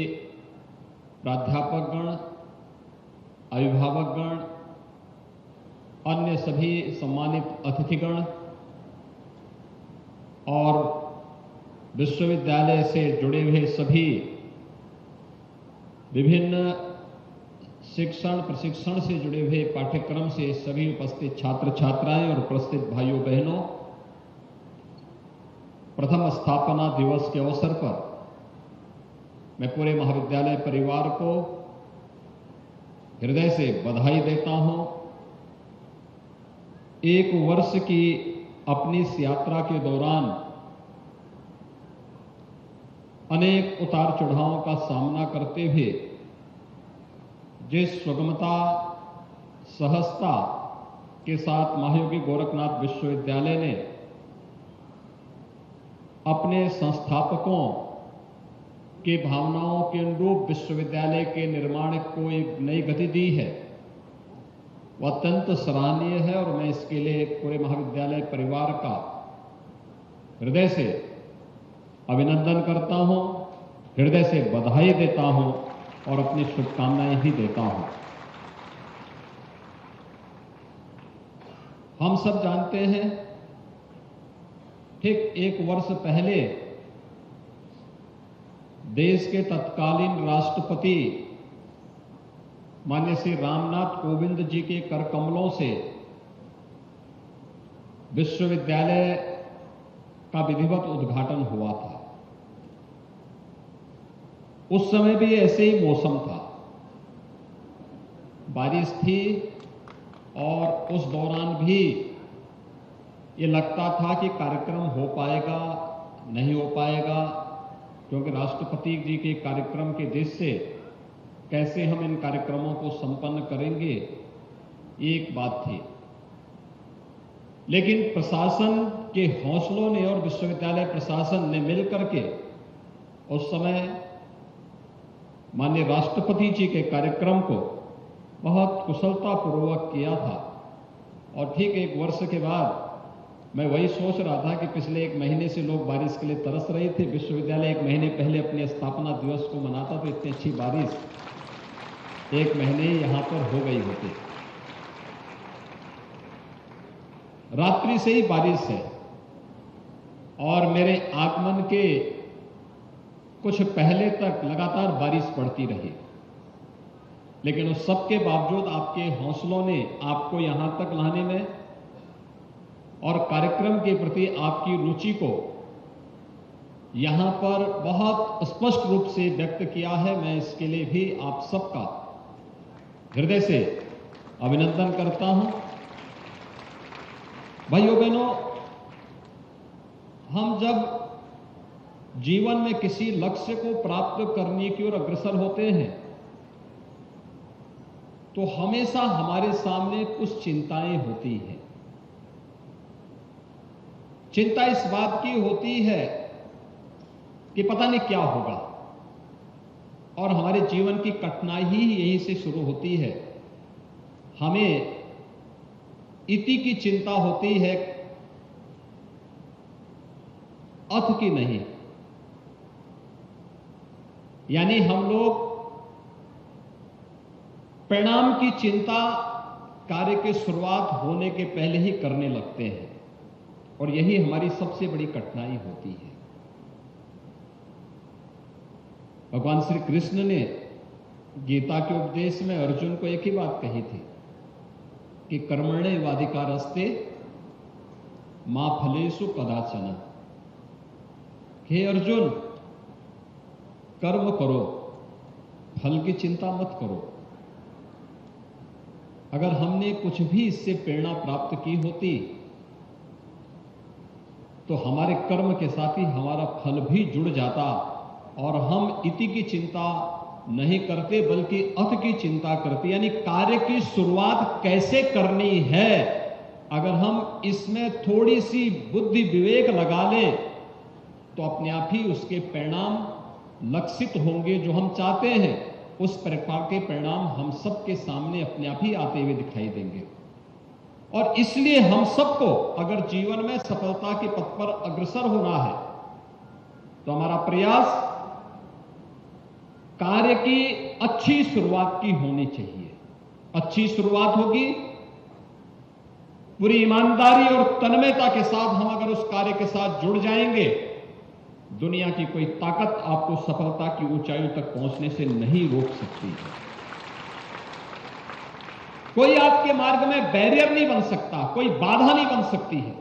प्राध्यापकगण, अभिभावकगण, अन्य सभी सम्मानित अतिथिगण और विश्वविद्यालय से जुड़े हुए सभी विभिन्न शिक्षण प्रशिक्षण से जुड़े हुए पाठ्यक्रम से सभी उपस्थित छात्र छात्राएं और उपस्थित भाइयों बहनों, प्रथम स्थापना दिवस के अवसर पर मैं पूरे महाविद्यालय परिवार को हृदय से बधाई देता हूं। एक वर्ष की अपनी इस यात्रा के दौरान अनेक उतार चढ़ावों का सामना करते हुए जिस सुगमता सहजता के साथ महायोगी गोरखनाथ विश्वविद्यालय ने अपने संस्थापकों की भावनाओं के अनुरूप विश्वविद्यालय के निर्माण को एक नई गति दी है, वह अत्यंत सराहनीय है और मैं इसके लिए पूरे महाविद्यालय परिवार का हृदय से अभिनंदन करता हूं। हृदय से बधाई देता हूं और अपनी शुभकामनाएं भी देता हूं। हम सब जानते हैं, ठीक 1 वर्ष पहले देश के तत्कालीन राष्ट्रपति माननीय श्री रामनाथ कोविंद जी के कर कमलों से विश्वविद्यालय का विधिवत उद्घाटन हुआ था। उस समय भी ऐसे ही मौसम था, बारिश थी और उस दौरान भी ये लगता था कि कार्यक्रम हो पाएगा नहीं हो पाएगा, क्योंकि राष्ट्रपति जी के कार्यक्रम के दृष्टि से कैसे हम इन कार्यक्रमों को संपन्न करेंगे, ये एक बात थी। लेकिन प्रशासन के हौसलों ने और विश्वविद्यालय प्रशासन ने मिलकर के उस समय माननीय राष्ट्रपति जी के कार्यक्रम को बहुत कुशलतापूर्वक किया था। और ठीक 1 वर्ष के बाद मैं वही सोच रहा था कि पिछले 1 महीने से लोग बारिश के लिए तरस रहे थे। विश्वविद्यालय 1 महीने पहले अपने स्थापना दिवस को मनाता, तो इतनी अच्छी बारिश 1 महीने यहां पर हो गई होती। रात्रि से ही बारिश है और मेरे आगमन के कुछ पहले तक लगातार बारिश पड़ती रही, लेकिन उस सब के बावजूद आपके हौसलों ने आपको यहां तक लाने में और कार्यक्रम के प्रति आपकी रुचि को यहां पर बहुत स्पष्ट रूप से व्यक्त किया है। मैं इसके लिए भी आप सबका हृदय से अभिनंदन करता हूं। भाइयों बहनों, हम जब जीवन में किसी लक्ष्य को प्राप्त करने की ओर अग्रसर होते हैं तो हमेशा हमारे सामने कुछ चिंताएं होती हैं। चिंता इस बात की होती है कि पता नहीं क्या होगा, और हमारे जीवन की कठिनाई ही यहीं से शुरू होती है। हमें इति की चिंता होती है, अथ की नहीं। यानी हम लोग परिणाम की चिंता कार्य की शुरुआत होने के पहले ही करने लगते हैं, और यही हमारी सबसे बड़ी कठिनाई होती है। भगवान श्री कृष्ण ने गीता के उपदेश में अर्जुन को एक ही बात कही थी कि कर्मण्येवाधिकारस्ते मा फलेषु कदाचन। हे अर्जुन, कर्म करो, फल की चिंता मत करो। अगर हमने कुछ भी इससे प्रेरणा प्राप्त की होती तो हमारे कर्म के साथ ही हमारा फल भी जुड़ जाता, और हम इति की चिंता नहीं करते बल्कि अथ की चिंता करते। यानी कार्य की शुरुआत कैसे करनी है, अगर हम इसमें थोड़ी सी बुद्धि विवेक लगा लें तो अपने आप ही उसके परिणाम लक्षित होंगे। जो हम चाहते हैं उस प्रकार के परिणाम हम सबके सामने अपने आप ही आते हुए दिखाई देंगे। और इसलिए हम सबको अगर जीवन में सफलता के पथ पर अग्रसर होना है तो हमारा प्रयास कार्य की अच्छी शुरुआत की होनी चाहिए। अच्छी शुरुआत होगी, पूरी ईमानदारी और तन्मयता के साथ हम अगर उस कार्य के साथ जुड़ जाएंगे, दुनिया की कोई ताकत आपको सफलता की ऊंचाइयों तक पहुंचने से नहीं रोक सकती है। कोई आपके मार्ग में बैरियर नहीं बन सकता, कोई बाधा नहीं बन सकती है।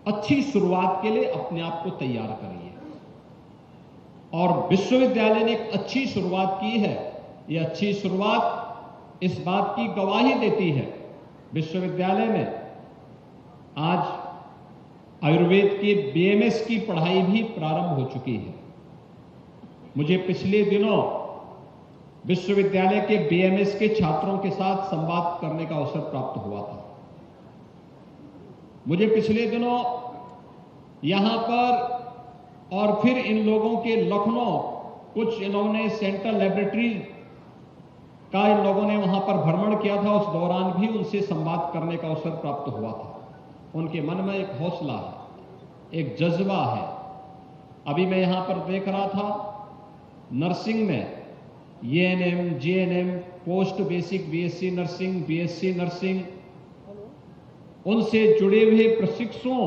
अच्छी शुरुआत के लिए अपने आप को तैयार करिए, और विश्वविद्यालय ने एक अच्छी शुरुआत की है। यह अच्छी शुरुआत इस बात की गवाही देती है, विश्वविद्यालय में आज आयुर्वेद की बीएमएस की पढ़ाई भी प्रारंभ हो चुकी है। मुझे पिछले दिनों विश्वविद्यालय के बीएमएस के छात्रों के साथ संवाद करने का अवसर प्राप्त हुआ था। मुझे पिछले दिनों यहां पर और फिर इन लोगों के लखनऊ कुछ इन्होंने सेंट्रल लेबोरेटरी का इन लोगों ने वहां पर भ्रमण किया था। उस दौरान भी उनसे संवाद करने का अवसर प्राप्त हुआ था। उनके मन में एक हौसला है, एक जज्बा है। अभी मैं यहां पर देख रहा था नर्सिंग में ANM, GNM, post basic BSc nursing, BSc nursing, उनसे जुड़े हुए प्रशिक्षुओं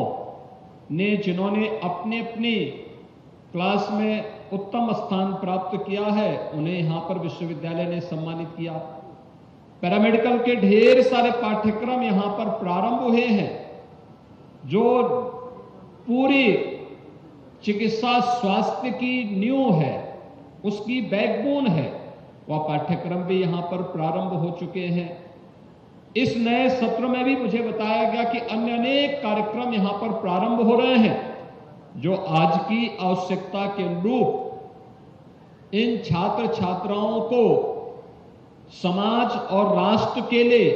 ने जिन्होंने अपने अपनी क्लास में उत्तम स्थान प्राप्त किया है, उन्हें यहां पर विश्वविद्यालय ने सम्मानित किया। पैरामेडिकल के ढेर सारे पाठ्यक्रम यहां पर प्रारंभ हुए हैं, जो पूरी चिकित्सा स्वास्थ्य की नींव है, उसकी बैकबोन है, वह पाठ्यक्रम भी यहां पर प्रारंभ हो चुके हैं। इस नए सत्र में भी मुझे बताया गया कि अन्य अनेक कार्यक्रम यहां पर प्रारंभ हो रहे हैं, जो आज की आवश्यकता के अनुरूप इन छात्र छात्राओं को समाज और राष्ट्र के लिए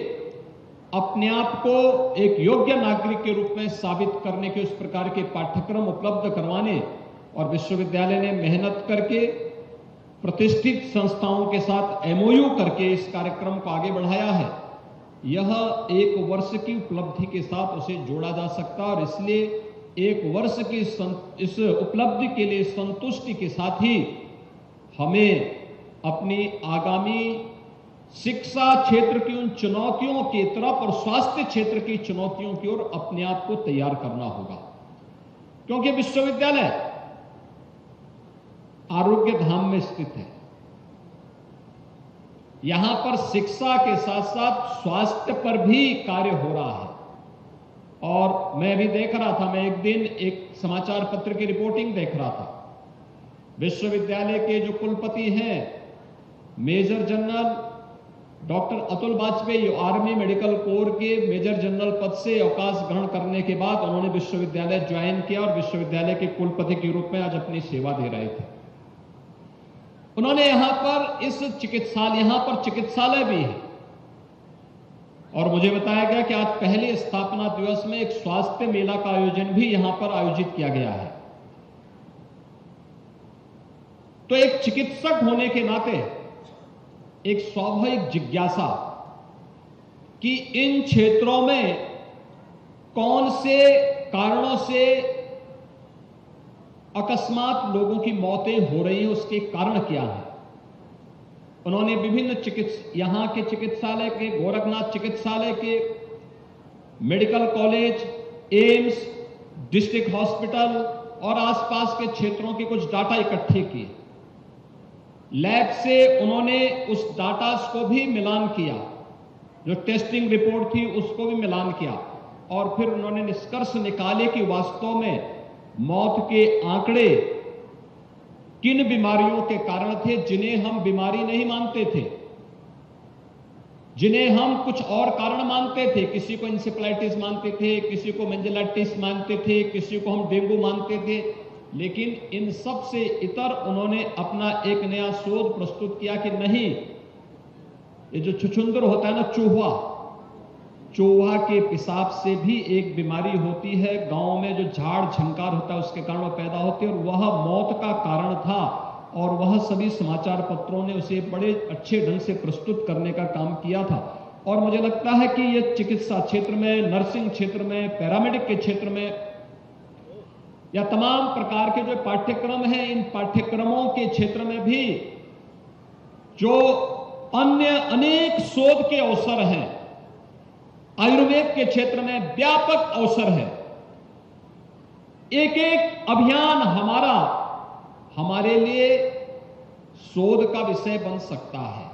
अपने आप को एक योग्य नागरिक के रूप में साबित करने के उस प्रकार के पाठ्यक्रम उपलब्ध करवाने, और विश्वविद्यालय ने मेहनत करके प्रतिष्ठित संस्थाओं के साथ एमओयू करके इस कार्यक्रम को आगे बढ़ाया है। यह एक वर्ष की उपलब्धि के साथ उसे जोड़ा जा सकता है, और इसलिए एक वर्ष की इस उपलब्धि के लिए संतुष्टि के साथ ही हमें अपनी आगामी शिक्षा क्षेत्र की उन चुनौतियों की तरफ और स्वास्थ्य क्षेत्र की चुनौतियों की ओर अपने आप को तैयार करना होगा, क्योंकि विश्वविद्यालय आरोग्य धाम में स्थित है। यहां पर शिक्षा के साथ साथ स्वास्थ्य पर भी कार्य हो रहा है। और मैं भी देख रहा था, मैं एक दिन एक समाचार पत्र की रिपोर्टिंग देख रहा था। विश्वविद्यालय के जो कुलपति हैं, major general doctor Atul Vajpayee, army medical corps के मेजर जनरल पद से अवकाश ग्रहण करने के बाद उन्होंने विश्वविद्यालय ज्वाइन किया और विश्वविद्यालय के कुलपति के रूप में आज अपनी सेवा दे रहे थे। उन्होंने यहां पर चिकित्सालय भी है, और मुझे बताया गया कि आज पहले स्थापना दिवस में एक स्वास्थ्य मेला का आयोजन भी यहां पर आयोजित किया गया है। तो एक चिकित्सक होने के नाते एक स्वाभाविक जिज्ञासा कि इन क्षेत्रों में कौन से कारणों से अकस्मात लोगों की मौतें हो रही हैं, उसके कारण क्या है। उन्होंने विभिन्न यहां के चिकित्सालय के, गोरखनाथ चिकित्सालय के, medical college, AIIMS, district hospital और आसपास के क्षेत्रों के कुछ डाटा इकट्ठे किए। लैब से उन्होंने उस डाटा को भी मिलान किया, जो टेस्टिंग रिपोर्ट थी उसको भी मिलान किया, और फिर उन्होंने निष्कर्ष निकाले कि वास्तव में मौत के आंकड़े किन बीमारियों के कारण थे जिन्हें हम बीमारी नहीं मानते थे, जिन्हें हम कुछ और कारण मानते थे। किसी को इंसेफ्लाइटिस मानते थे, किसी को मेनिंजाइटिस मानते थे, किसी को हम डेंगू मानते थे, लेकिन इन सब से इतर उन्होंने अपना एक नया शोध प्रस्तुत किया कि नहीं, ये जो छुछुंदर होता है ना, चूहा के पेशाब से भी एक बीमारी होती है। गांव में जो झाड़ झंकार होता है उसके कारण वो पैदा होती है, और वह मौत का कारण था, और वह सभी समाचार पत्रों ने उसे बड़े अच्छे ढंग से प्रस्तुत करने का काम किया था। और मुझे लगता है कि ये चिकित्सा क्षेत्र में, नर्सिंग क्षेत्र में, पैरामेडिक के क्षेत्र में, या तमाम प्रकार के जो पाठ्यक्रम हैं, इन पाठ्यक्रमों के क्षेत्र में भी जो अन्य अनेक शोध के अवसर हैं, आयुर्वेद के क्षेत्र में व्यापक अवसर है। एक एक अभियान हमारे लिए शोध का विषय बन सकता है,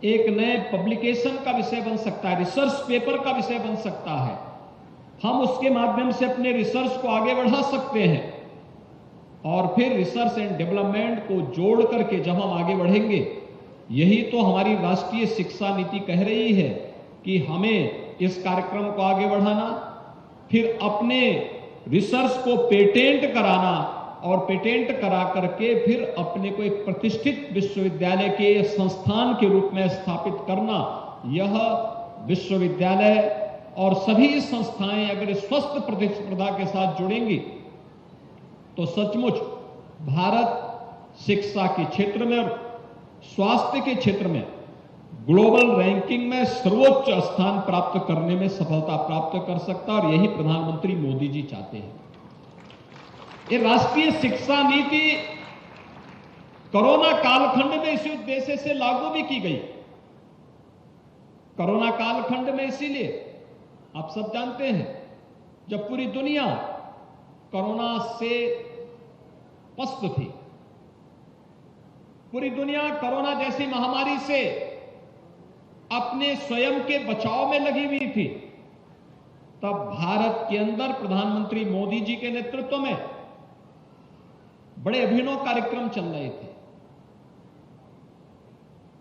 एक नए पब्लिकेशन का विषय बन सकता है, रिसर्च पेपर का विषय बन सकता है। हम उसके माध्यम से अपने रिसर्च को आगे बढ़ा सकते हैं, और फिर रिसर्च एंड डेवलपमेंट को जोड़ करके जब हम आगे बढ़ेंगे, यही तो हमारी राष्ट्रीय शिक्षा नीति कह रही है कि हमें इस कार्यक्रम को आगे बढ़ाना, फिर अपने रिसर्च को पेटेंट कराना, और पेटेंट करा करके फिर अपने को एक प्रतिष्ठित विश्वविद्यालय के संस्थान के रूप में स्थापित करना। यह विश्वविद्यालय और सभी संस्थाएं अगर स्वस्थ प्रतिस्पर्धा के साथ जुड़ेंगी तो सचमुच भारत शिक्षा के क्षेत्र में और स्वास्थ्य के क्षेत्र में ग्लोबल रैंकिंग में सर्वोच्च स्थान प्राप्त करने में सफलता प्राप्त कर सकता है, और यही प्रधानमंत्री मोदी जी चाहते हैं। ये राष्ट्रीय शिक्षा नीति कोरोना कालखंड में इसी उद्देश्य से लागू भी की गई। कोरोना कालखंड में इसीलिए आप सब जानते हैं, जब पूरी दुनिया कोरोना से पस्त थी, पूरी दुनिया कोरोना जैसी महामारी से अपने स्वयं के बचाव में लगी हुई थी, तब भारत के अंदर प्रधानमंत्री मोदी जी के नेतृत्व में बड़े अभिनव कार्यक्रम चल रहे थे।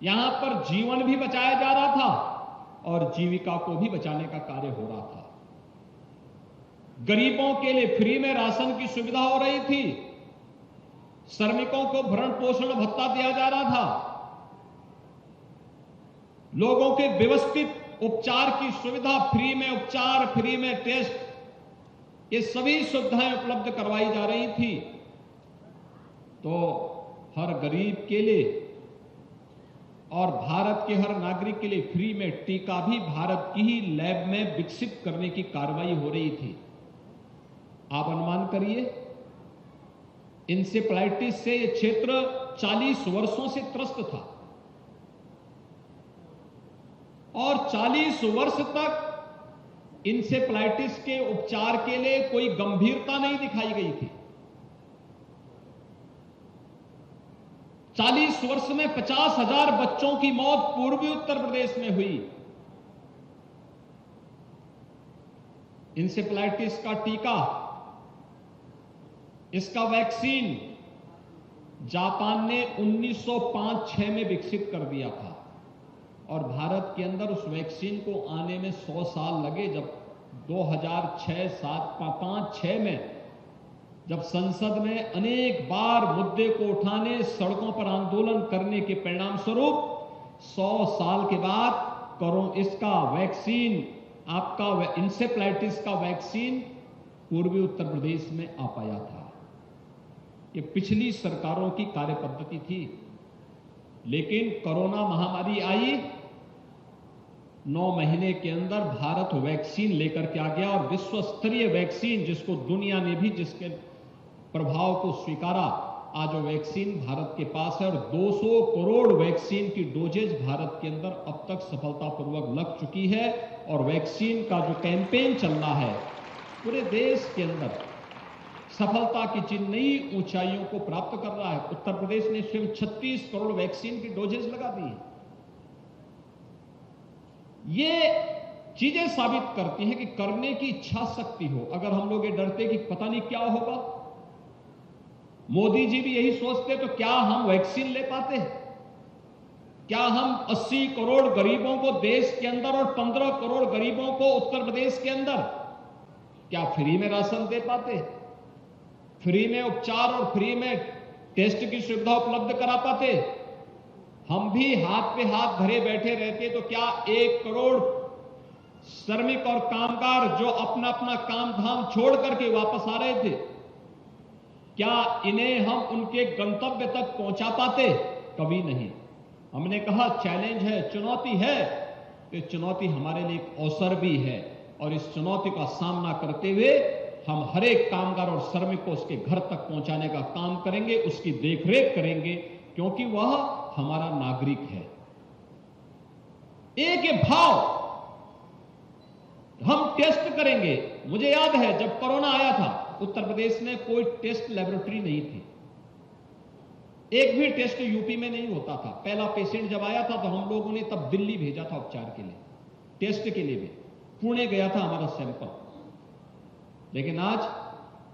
यहां पर जीवन भी बचाया जा रहा था और जीविका को भी बचाने का कार्य हो रहा था। गरीबों के लिए फ्री में राशन की सुविधा हो रही थी, श्रमिकों को भरण पोषण भत्ता दिया जा रहा था, लोगों के व्यवस्थित उपचार की सुविधा, फ्री में उपचार, फ्री में टेस्ट, ये सभी सुविधाएं उपलब्ध करवाई जा रही थी। तो हर गरीब के लिए और भारत के हर नागरिक के लिए फ्री में टीका भी भारत की ही लैब में विकसित करने की कार्रवाई हो रही थी। आप अनुमान करिए, इंसेफ्लाइटिस से यह क्षेत्र 40 वर्षों से त्रस्त था और 40 वर्ष तक इंसेफ्लाइटिस के उपचार के लिए कोई गंभीरता नहीं दिखाई गई थी। 40 वर्ष में 50,000 बच्चों की मौत पूर्वी उत्तर प्रदेश में हुई। इंसेफ्लाइटिस का टीका, इसका वैक्सीन जापान ने 1905-6 में विकसित कर दिया था और भारत के अंदर उस वैक्सीन को आने में 100 साल लगे। जब 2006, 7, 5, 6 में जब संसद में अनेक बार मुद्दे को उठाने, सड़कों पर आंदोलन करने के परिणाम स्वरूप 100 साल के बाद इसका वैक्सीन, आपका इंसेफ्लाइटिस का वैक्सीन पूर्वी उत्तर प्रदेश में आ पाया था। ये पिछली सरकारों की कार्य पद्धति थी, लेकिन कोरोना महामारी आई, 9 महीने के अंदर भारत वैक्सीन लेकर के आ गया और विश्व स्तरीय वैक्सीन, जिसको दुनिया ने भी जिसके प्रभाव को स्वीकारा, आज वो वैक्सीन भारत के पास है और 200 करोड़ वैक्सीन की डोजेज भारत के अंदर अब तक सफलतापूर्वक लग चुकी है। और वैक्सीन का जो कैंपेन चल रहा है पूरे देश के अंदर सफलता की जिन नई ऊंचाइयों को प्राप्त कर रहा है। उत्तर प्रदेश ने स्वयं 36 करोड़ वैक्सीन की डोजेज लगा दी है। ये चीजें साबित करती हैं कि करने की इच्छा शक्ति हो। अगर हम लोग ये डरते कि पता नहीं क्या होगा, मोदी जी भी यही सोचते, तो क्या हम वैक्सीन ले पाते हैं? क्या हम 80 करोड़ गरीबों को देश के अंदर और 15 करोड़ गरीबों को उत्तर प्रदेश के अंदर क्या फ्री में राशन दे पाते? फ्री में उपचार और फ्री में टेस्ट की सुविधा उपलब्ध करा पाते? हम भी हाथ पे हाथ धरे बैठे रहते तो क्या 1 करोड़ श्रमिक और कामगार जो अपना अपना काम धाम छोड़ करके वापस आ रहे थे, क्या इन्हें हम उनके गंतव्य तक पहुंचा पाते? कभी नहीं। हमने कहा चैलेंज है, चुनौती है, तो चुनौती हमारे लिए एक अवसर भी है और इस चुनौती का सामना करते हुए हम हर एक कामगार और श्रमिक को उसके घर तक पहुंचाने का काम करेंगे, उसकी देखरेख करेंगे, क्योंकि वह हमारा नागरिक है। एक ये भाव, हम टेस्ट करेंगे। मुझे याद है जब कोरोना आया था, उत्तर प्रदेश में कोई टेस्ट लेबोरेटरी नहीं थी, एक भी टेस्ट यूपी में नहीं होता था। पहला पेशेंट जब आया था तो हम लोगों ने तब दिल्ली भेजा था उपचार के लिए, टेस्ट के लिए भी पुणे गया था हमारा सैंपल। लेकिन आज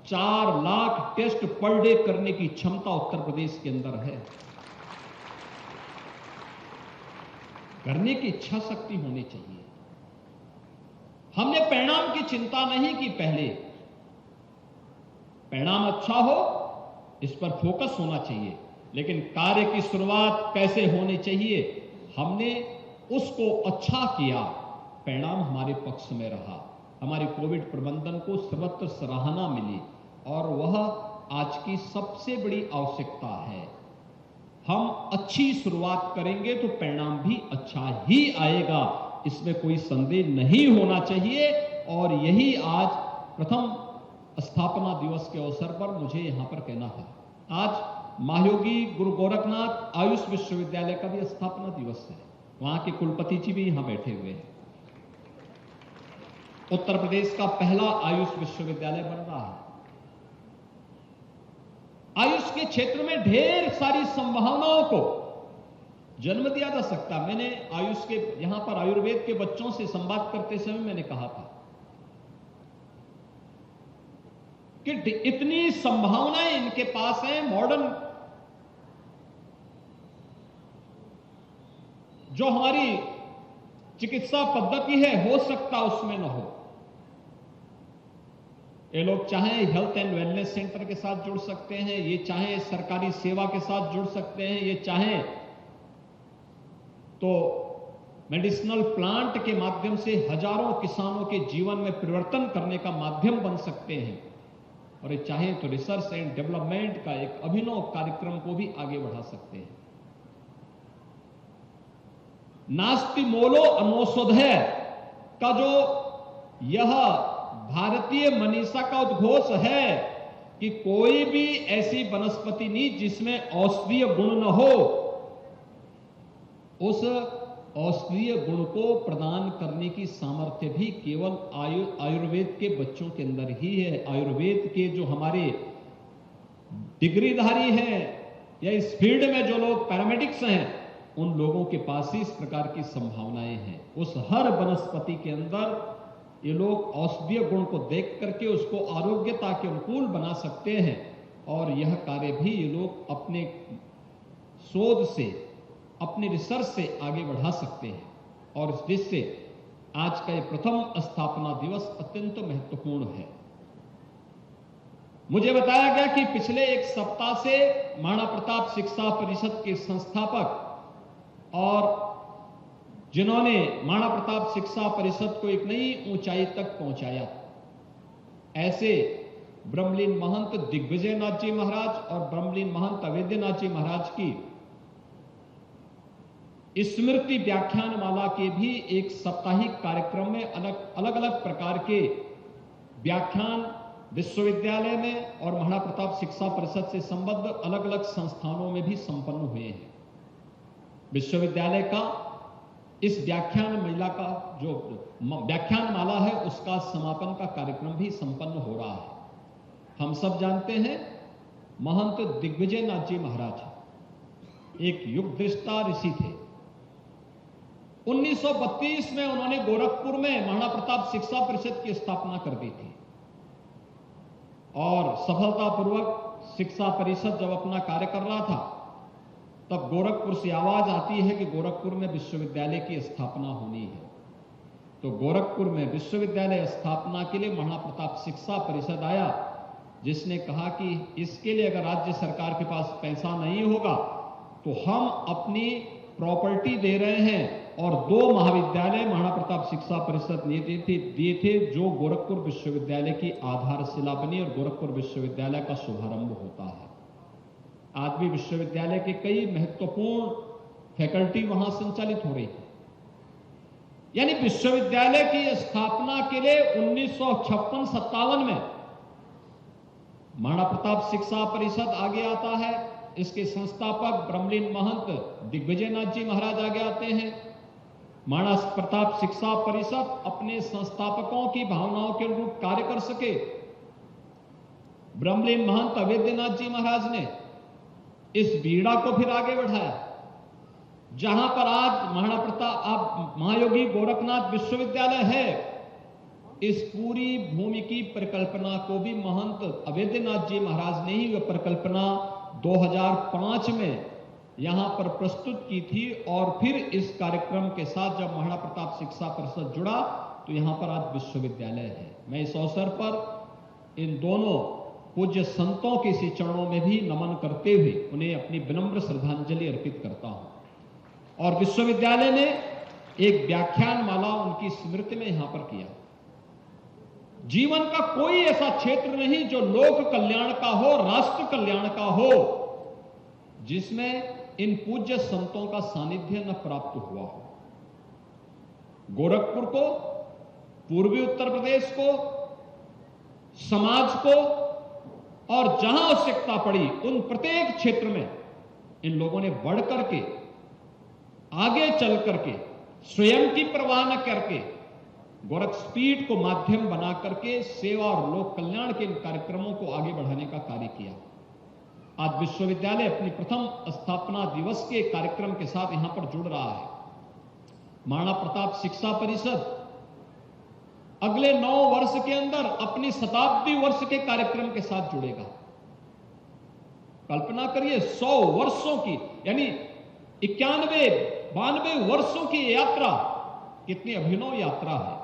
4 लाख टेस्ट पर डे करने की क्षमता उत्तर प्रदेश के अंदर है। करने की इच्छा शक्ति होनी चाहिए। हमने परिणाम की चिंता नहीं की, पहले परिणाम अच्छा हो इस पर फोकस होना चाहिए, लेकिन कार्य की शुरुआत कैसे होनी चाहिए, हमने उसको अच्छा किया, परिणाम हमारे पक्ष में रहा। हमारे कोविड प्रबंधन को सर्वत्र सराहना मिली और वह आज की सबसे बड़ी आवश्यकता है। हम अच्छी शुरुआत करेंगे तो परिणाम भी अच्छा ही आएगा, इसमें कोई संदेह नहीं होना चाहिए। और यही आज प्रथम स्थापना दिवस के अवसर पर मुझे यहां पर कहना था। आज महायोगी गुरु गोरखनाथ आयुष विश्वविद्यालय का भी स्थापना दिवस है। वहां के कुलपति जी भी यहां बैठे हुए हैं। उत्तर प्रदेश का पहला आयुष विश्वविद्यालय बन रहा है। आयुष के क्षेत्र में ढेर सारी संभावनाओं को जन्म दिया जा सकता। मैंने आयुष के यहां पर आयुर्वेद के बच्चों से संवाद करते समय मैंने कहा था कि इतनी संभावनाएं इनके पास हैं। मॉडर्न जो हमारी चिकित्सा पद्धति है, हो सकता उसमें न हो। ये लोग चाहे हेल्थ एंड वेलनेस सेंटर के साथ जुड़ सकते हैं, ये चाहे सरकारी सेवा के साथ जुड़ सकते हैं, ये चाहे तो मेडिसिनल प्लांट के माध्यम से हजारों किसानों के जीवन में परिवर्तन करने का माध्यम बन सकते हैं, और ये चाहे तो रिसर्च एंड डेवलपमेंट का एक अभिनव कार्यक्रम को भी आगे बढ़ा सकते हैं। नास्ति मोलो अनौषधय का जो यह भारतीय मनीषा का उद्घोष है कि कोई भी ऐसी वनस्पति नहीं जिसमें औषधीय गुण न हो, उस औषधीय गुण को प्रदान करने की सामर्थ्य भी केवल आयुर्वेद के बच्चों के अंदर ही है। आयुर्वेद के जो हमारे डिग्रीधारी हैं या इस फील्ड में जो लोग पैरामेडिक्स हैं, उन लोगों के पास ही इस प्रकार की संभावनाएं हैं। उस हर वनस्पति के अंदर ये लोग औषधीय गुण को देख करके उसको आरोग्यता के अनुकूल बना सकते हैं, और यह कार्य भी ये लोग अपने शोध से, अपने रिसर्च से आगे बढ़ा सकते हैं। और इस दृष्टि से आज का ये प्रथम स्थापना दिवस अत्यंत महत्वपूर्ण है। मुझे बताया गया कि पिछले एक सप्ताह से महाराणा प्रताप शिक्षा परिषद के संस्थापक और जिन्होंने महाराणा प्रताप शिक्षा परिषद को एक नई ऊंचाई तक पहुंचाया, ऐसे ब्रह्मलीन महंत दिग्विजय नाथ जी महाराज और ब्रह्मलीन महंत अवैधनाथ जी महाराज की स्मृति व्याख्यान माला के भी एक साप्ताहिक कार्यक्रम में अलग अलग प्रकार के व्याख्यान विश्वविद्यालय में और महाराणा प्रताप शिक्षा परिषद से संबद्ध अलग अलग संस्थानों में भी संपन्न हुए हैं। विश्वविद्यालय का इस व्याख्यान मेला का जो व्याख्यान माला है, उसका समापन का कार्यक्रम भी संपन्न हो रहा है। हम सब जानते हैं महंत दिग्विजय नाथ जी महाराज एक युग दृष्टा ऋषि थे। 1932 में उन्होंने गोरखपुर में महाराणा प्रताप शिक्षा परिषद की स्थापना कर दी थी, और सफलतापूर्वक शिक्षा परिषद जब अपना कार्य कर रहा था, तब गोरखपुर से आवाज आती है कि गोरखपुर में विश्वविद्यालय की स्थापना होनी है। तो गोरखपुर में विश्वविद्यालय स्थापना के लिए महाराणा प्रताप शिक्षा परिषद आया, जिसने कहा कि इसके लिए अगर राज्य सरकार के पास पैसा नहीं होगा तो हम अपनी प्रॉपर्टी दे रहे हैं, और 2 महाविद्यालय महाराणा प्रताप शिक्षा परिषद ने दिए थे, जो गोरखपुर विश्वविद्यालय की आधारशिला बनी और गोरखपुर विश्वविद्यालय का शुभारंभ होता है। आज भी विश्वविद्यालय के कई महत्वपूर्ण फैकल्टी वहां संचालित हो रही है। यानी विश्वविद्यालय की स्थापना के लिए 1956-57 में महाराणा प्रताप शिक्षा परिषद आगे आता है। इसके संस्थापक ब्रह्मलीन महंत दिग्विजय नाथ जी महाराज आगे आते हैं। महाराणा प्रताप शिक्षा परिषद अपने संस्थापकों की भावनाओं के अनुरूप कार्य कर सके, ब्रह्मलीन महंत अवैधनाथ जी महाराज ने इस बीड़ा को फिर आगे बढ़ाया, जहां पर आज महाराणा प्रताप महायोगी गोरखनाथ विश्वविद्यालय है। इस पूरी भूमि की परिकल्पना को भी महंत अवैधनाथ जी महाराज ने ही वह परिकल्पना 2005 में यहां पर प्रस्तुत की थी, और फिर इस कार्यक्रम के साथ जब महाराणा प्रताप शिक्षा परिषद जुड़ा तो यहां पर आज विश्वविद्यालय है। मैं इस अवसर पर इन दोनों पूज्य संतों के इसी चरणों में भी नमन करते हुए उन्हें अपनी विनम्र श्रद्धांजलि अर्पित करता हूं। और विश्वविद्यालय ने एक व्याख्यान माला उनकी स्मृति में यहां पर किया। जीवन का कोई ऐसा क्षेत्र नहीं जो लोक कल्याण का हो, राष्ट्र कल्याण का हो, जिसमें इन पूज्य संतों का सानिध्य न प्राप्त हुआ हो। गोरखपुर को, पूर्वी उत्तर प्रदेश को, समाज को और जहां आवश्यकता पड़ी उन प्रत्येक क्षेत्र में इन लोगों ने बढ़ करके, आगे चल करके, स्वयं की परवाह न करके गोरखपीठ को माध्यम बना करके सेवा और लोक कल्याण के इन कार्यक्रमों को आगे बढ़ाने का कार्य किया। आज विश्वविद्यालय अपनी प्रथम स्थापना दिवस के कार्यक्रम के साथ यहां पर जुड़ रहा है। महाराणा प्रताप शिक्षा परिषद अगले 9 वर्ष के अंदर अपनी शताब्दी वर्ष के कार्यक्रम के साथ जुड़ेगा। कल्पना करिए 100 वर्षों की, यानी 91-92 वर्षों की यात्रा, कितनी अभिनव यात्रा है,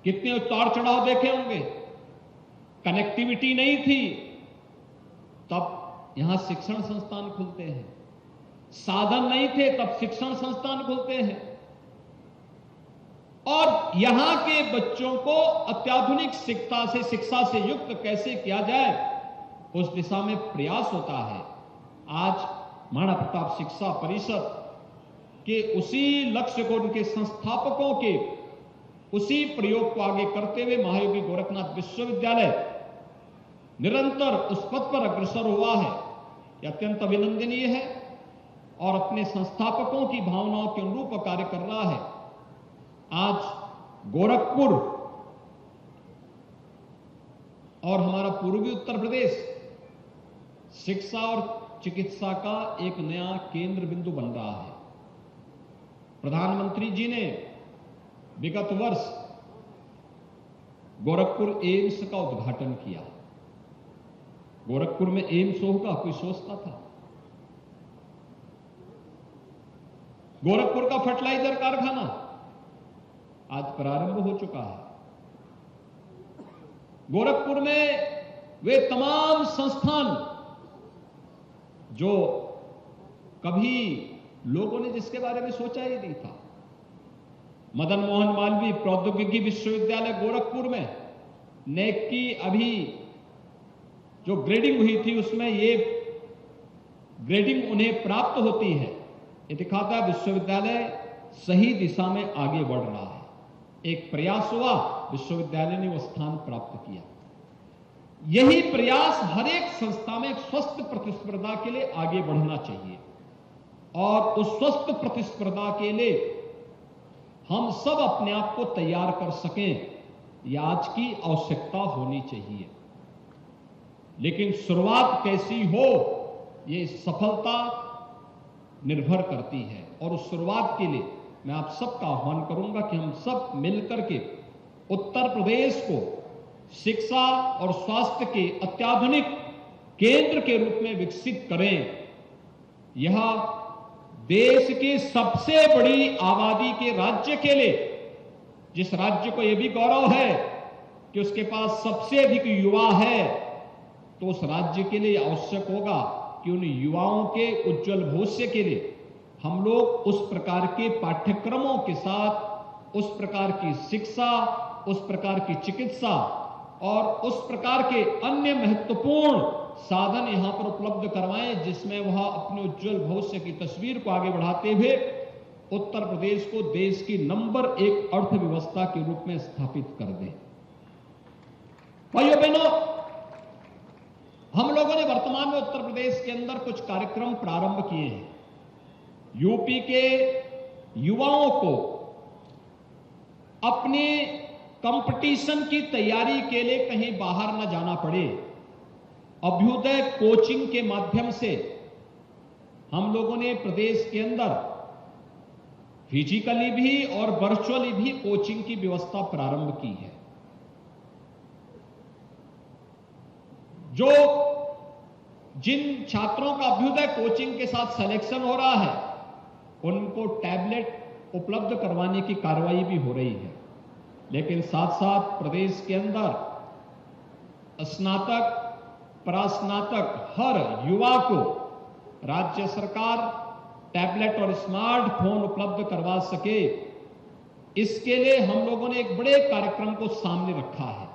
कितने उतार चढ़ाव देखे होंगे। कनेक्टिविटी नहीं थी, तब यहां शिक्षण संस्थान खुलते हैं। साधन नहीं थे, तब शिक्षण संस्थान खुलते हैं। और यहां के बच्चों को अत्याधुनिक शिक्षा से युक्त कैसे किया जाए, उस दिशा में प्रयास होता है। आज महाराणा प्रताप शिक्षा परिषद के उसी लक्ष्य को, उनके संस्थापकों के उसी प्रयोग को आगे करते हुए महायोगी गोरखनाथ विश्वविद्यालय निरंतर उस पथ पर अग्रसर हुआ है। यह अत्यंत अभिनंदनीय है और अपने संस्थापकों की भावनाओं के अनुरूप कार्य कर रहा है। आज गोरखपुर और हमारा पूर्वी उत्तर प्रदेश शिक्षा और चिकित्सा का एक नया केंद्र बिंदु बन रहा है। प्रधानमंत्री जी ने विगत वर्ष गोरखपुर एम्स का उद्घाटन किया। गोरखपुर में एम्स होगा, कोई सोचता था? गोरखपुर का फर्टिलाइजर कारखाना आज प्रारंभ हो चुका है। गोरखपुर में वे तमाम संस्थान जो कभी लोगों ने जिसके बारे में सोचा ही नहीं था। मदन मोहन मालवीय प्रौद्योगिकी विश्वविद्यालय गोरखपुर में नेक की अभी जो ग्रेडिंग हुई थी, उसमें ये ग्रेडिंग उन्हें प्राप्त होती है। ये दिखाता है विश्वविद्यालय सही दिशा में आगे बढ़ रहा है। एक प्रयास हुआ, विश्वविद्यालय ने वो स्थान प्राप्त किया। यही प्रयास हर एक संस्था में एक स्वस्थ प्रतिस्पर्धा के लिए आगे बढ़ना चाहिए और उस स्वस्थ प्रतिस्पर्धा के लिए हम सब अपने आप को तैयार कर सकें, यह आज की आवश्यकता होनी चाहिए। लेकिन शुरुआत कैसी हो, ये सफलता निर्भर करती है और उस शुरुआत के लिए मैं आप सबका आह्वान करूंगा कि हम सब मिलकर के उत्तर प्रदेश को शिक्षा और स्वास्थ्य के अत्याधुनिक केंद्र के रूप में विकसित करें। यह देश की सबसे बड़ी आबादी के राज्य के लिए, जिस राज्य को यह भी गौरव है कि उसके पास सबसे अधिक युवा है, तो उस राज्य के लिए आवश्यक होगा कि उन युवाओं के उज्जवल भविष्य के लिए हम लोग उस प्रकार के पाठ्यक्रमों के साथ उस प्रकार की शिक्षा, उस प्रकार की चिकित्सा और उस प्रकार के अन्य महत्वपूर्ण साधन यहां पर उपलब्ध करवाएं, जिसमें वह अपने उज्जवल भविष्य की तस्वीर को आगे बढ़ाते हुए उत्तर प्रदेश को देश की नंबर 1 अर्थव्यवस्था के रूप में स्थापित कर दे। भाइयों बहनों, हम लोगों ने वर्तमान में उत्तर प्रदेश के अंदर कुछ कार्यक्रम प्रारंभ किए हैं। यूपी के युवाओं को अपने कंपटीशन की तैयारी के लिए कहीं बाहर न जाना पड़े, अभ्युदय कोचिंग के माध्यम से हम लोगों ने प्रदेश के अंदर फिजिकली भी और वर्चुअली भी कोचिंग की व्यवस्था प्रारंभ की है। जो जिन छात्रों का अभ्युदय कोचिंग के साथ सिलेक्शन हो रहा है, उनको टैबलेट उपलब्ध करवाने की कार्रवाई भी हो रही है। लेकिन साथ साथ प्रदेश के अंदर स्नातक, परास्नातक हर युवा को राज्य सरकार टैबलेट और स्मार्टफोन उपलब्ध करवा सके, इसके लिए हम लोगों ने एक बड़े कार्यक्रम को सामने रखा है।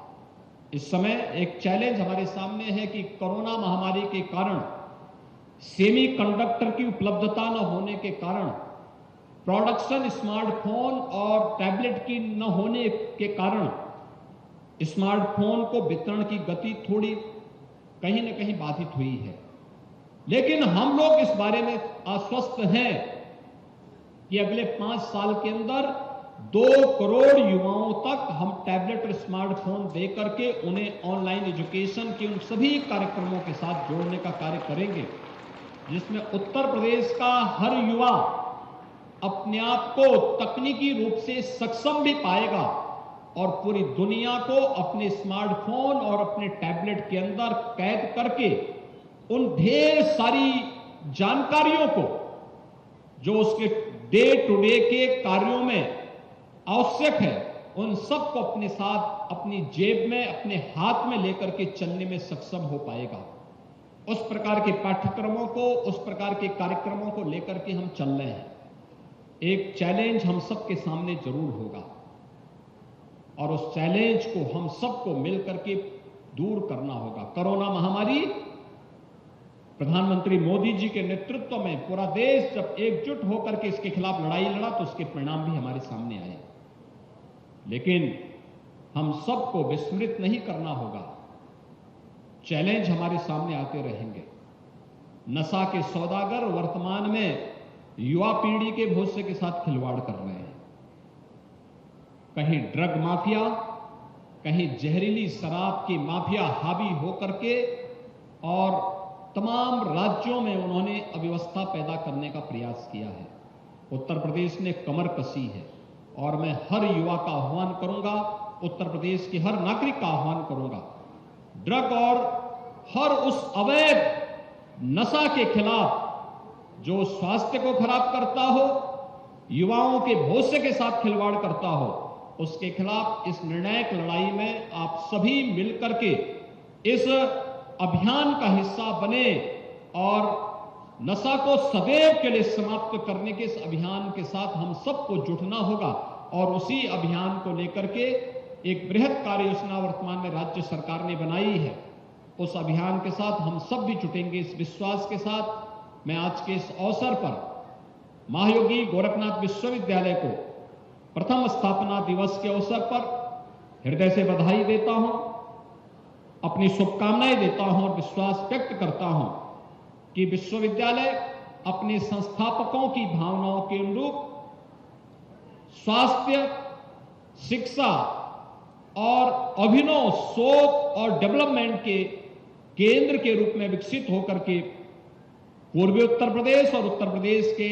इस समय एक चैलेंज हमारे सामने है कि कोरोना महामारी के कारण सेमीकंडक्टर की उपलब्धता न होने के कारण, प्रोडक्शन स्मार्टफोन और टैबलेट की न होने के कारण स्मार्टफोन को वितरण की गति थोड़ी कहीं न कहीं बाधित हुई है। लेकिन हम लोग इस बारे में आश्वस्त हैं कि अगले 5 साल के अंदर 2 करोड़ युवाओं तक हम टैबलेट और स्मार्टफोन दे करके उन्हें ऑनलाइन एजुकेशन के उन सभी कार्यक्रमों के साथ जोड़ने का कार्य करेंगे, जिसमें उत्तर प्रदेश का हर युवा अपने आप को तकनीकी रूप से सक्षम भी पाएगा और पूरी दुनिया को अपने स्मार्टफोन और अपने टैबलेट के अंदर कैद करके उन ढेर सारी जानकारियों को जो उसके डे टू डे के कार्यों में आवश्यक है, उन सबको अपने साथ, अपनी जेब में, अपने हाथ में लेकर के चलने में सक्षम हो पाएगा। उस प्रकार के पाठ्यक्रमों को, उस प्रकार के कार्यक्रमों को लेकर के हम चल रहे हैं। एक चैलेंज हम सबके सामने जरूर होगा और उस चैलेंज को हम सबको मिलकर के दूर करना होगा। कोरोना महामारी प्रधानमंत्री मोदी जी के नेतृत्व में पूरा देश जब एकजुट होकर के इसके खिलाफ लड़ाई लड़ा तो उसके परिणाम भी हमारे सामने आए। लेकिन हम सबको विस्मृत नहीं करना होगा। चैलेंज हमारे सामने आते रहेंगे। नशा के सौदागर वर्तमान में युवा पीढ़ी के भविष्य के साथ खिलवाड़ कर रहे हैं। कहीं ड्रग माफिया, कहीं जहरीली शराब की माफिया हावी होकर के और तमाम राज्यों में उन्होंने अव्यवस्था पैदा करने का प्रयास किया है। उत्तर प्रदेश ने कमर कसी है और मैं हर युवा का आह्वान करूंगा, उत्तर प्रदेश के हर नागरिक का आह्वान करूंगा, ड्रग और हर उस अवैध नशा के खिलाफ जो स्वास्थ्य को खराब करता हो, युवाओं के भविष्य के साथ खिलवाड़ करता हो, उसके खिलाफ इस निर्णायक लड़ाई में आप सभी मिलकर के इस अभियान का हिस्सा बने और नशा को सदैव के लिए समाप्त करने के इस अभियान के साथ हम सबको जुटना होगा और उसी अभियान को लेकर के एक बृहद कार्य योजना वर्तमान में राज्य सरकार ने बनाई है। उस अभियान के साथ हम सब भी जुटेंगे। इस विश्वास के साथ मैं आज के इस अवसर पर महायोगी गोरखनाथ विश्वविद्यालय को प्रथम स्थापना दिवस के अवसर पर हृदय से बधाई देता हूं, अपनी शुभकामनाएं देता हूं और विश्वास व्यक्त करता हूं कि विश्वविद्यालय अपने संस्थापकों की भावनाओं के अनुरूप स्वास्थ्य, शिक्षा और अभिनव शोध और डेवलपमेंट के केंद्र के रूप में विकसित होकर के पूर्वी उत्तर प्रदेश और उत्तर प्रदेश के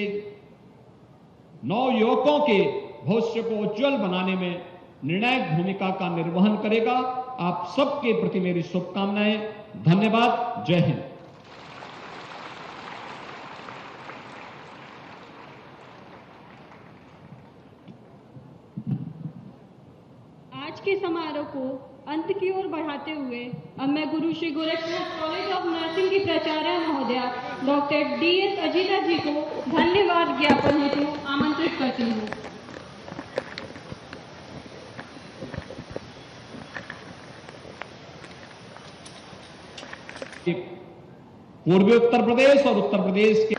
नौ युवकों के भविष्य को उज्जवल बनाने में निर्णायक भूमिका का निर्वहन करेगा। आप सबके प्रति मेरी शुभकामनाएं। धन्यवाद। जय हिंद। आज के समारोह को अंत की ओर बढ़ाते हुए अब मैं गुरु Shri Gorakhnath college of nursing की प्राचार्य महोदया डॉक्टर DS अजीता जी को धन्यवाद ज्ञापन हेतु आमंत्रित करती हूँ। पूर्वी उत्तर प्रदेश और उत्तर प्रदेश के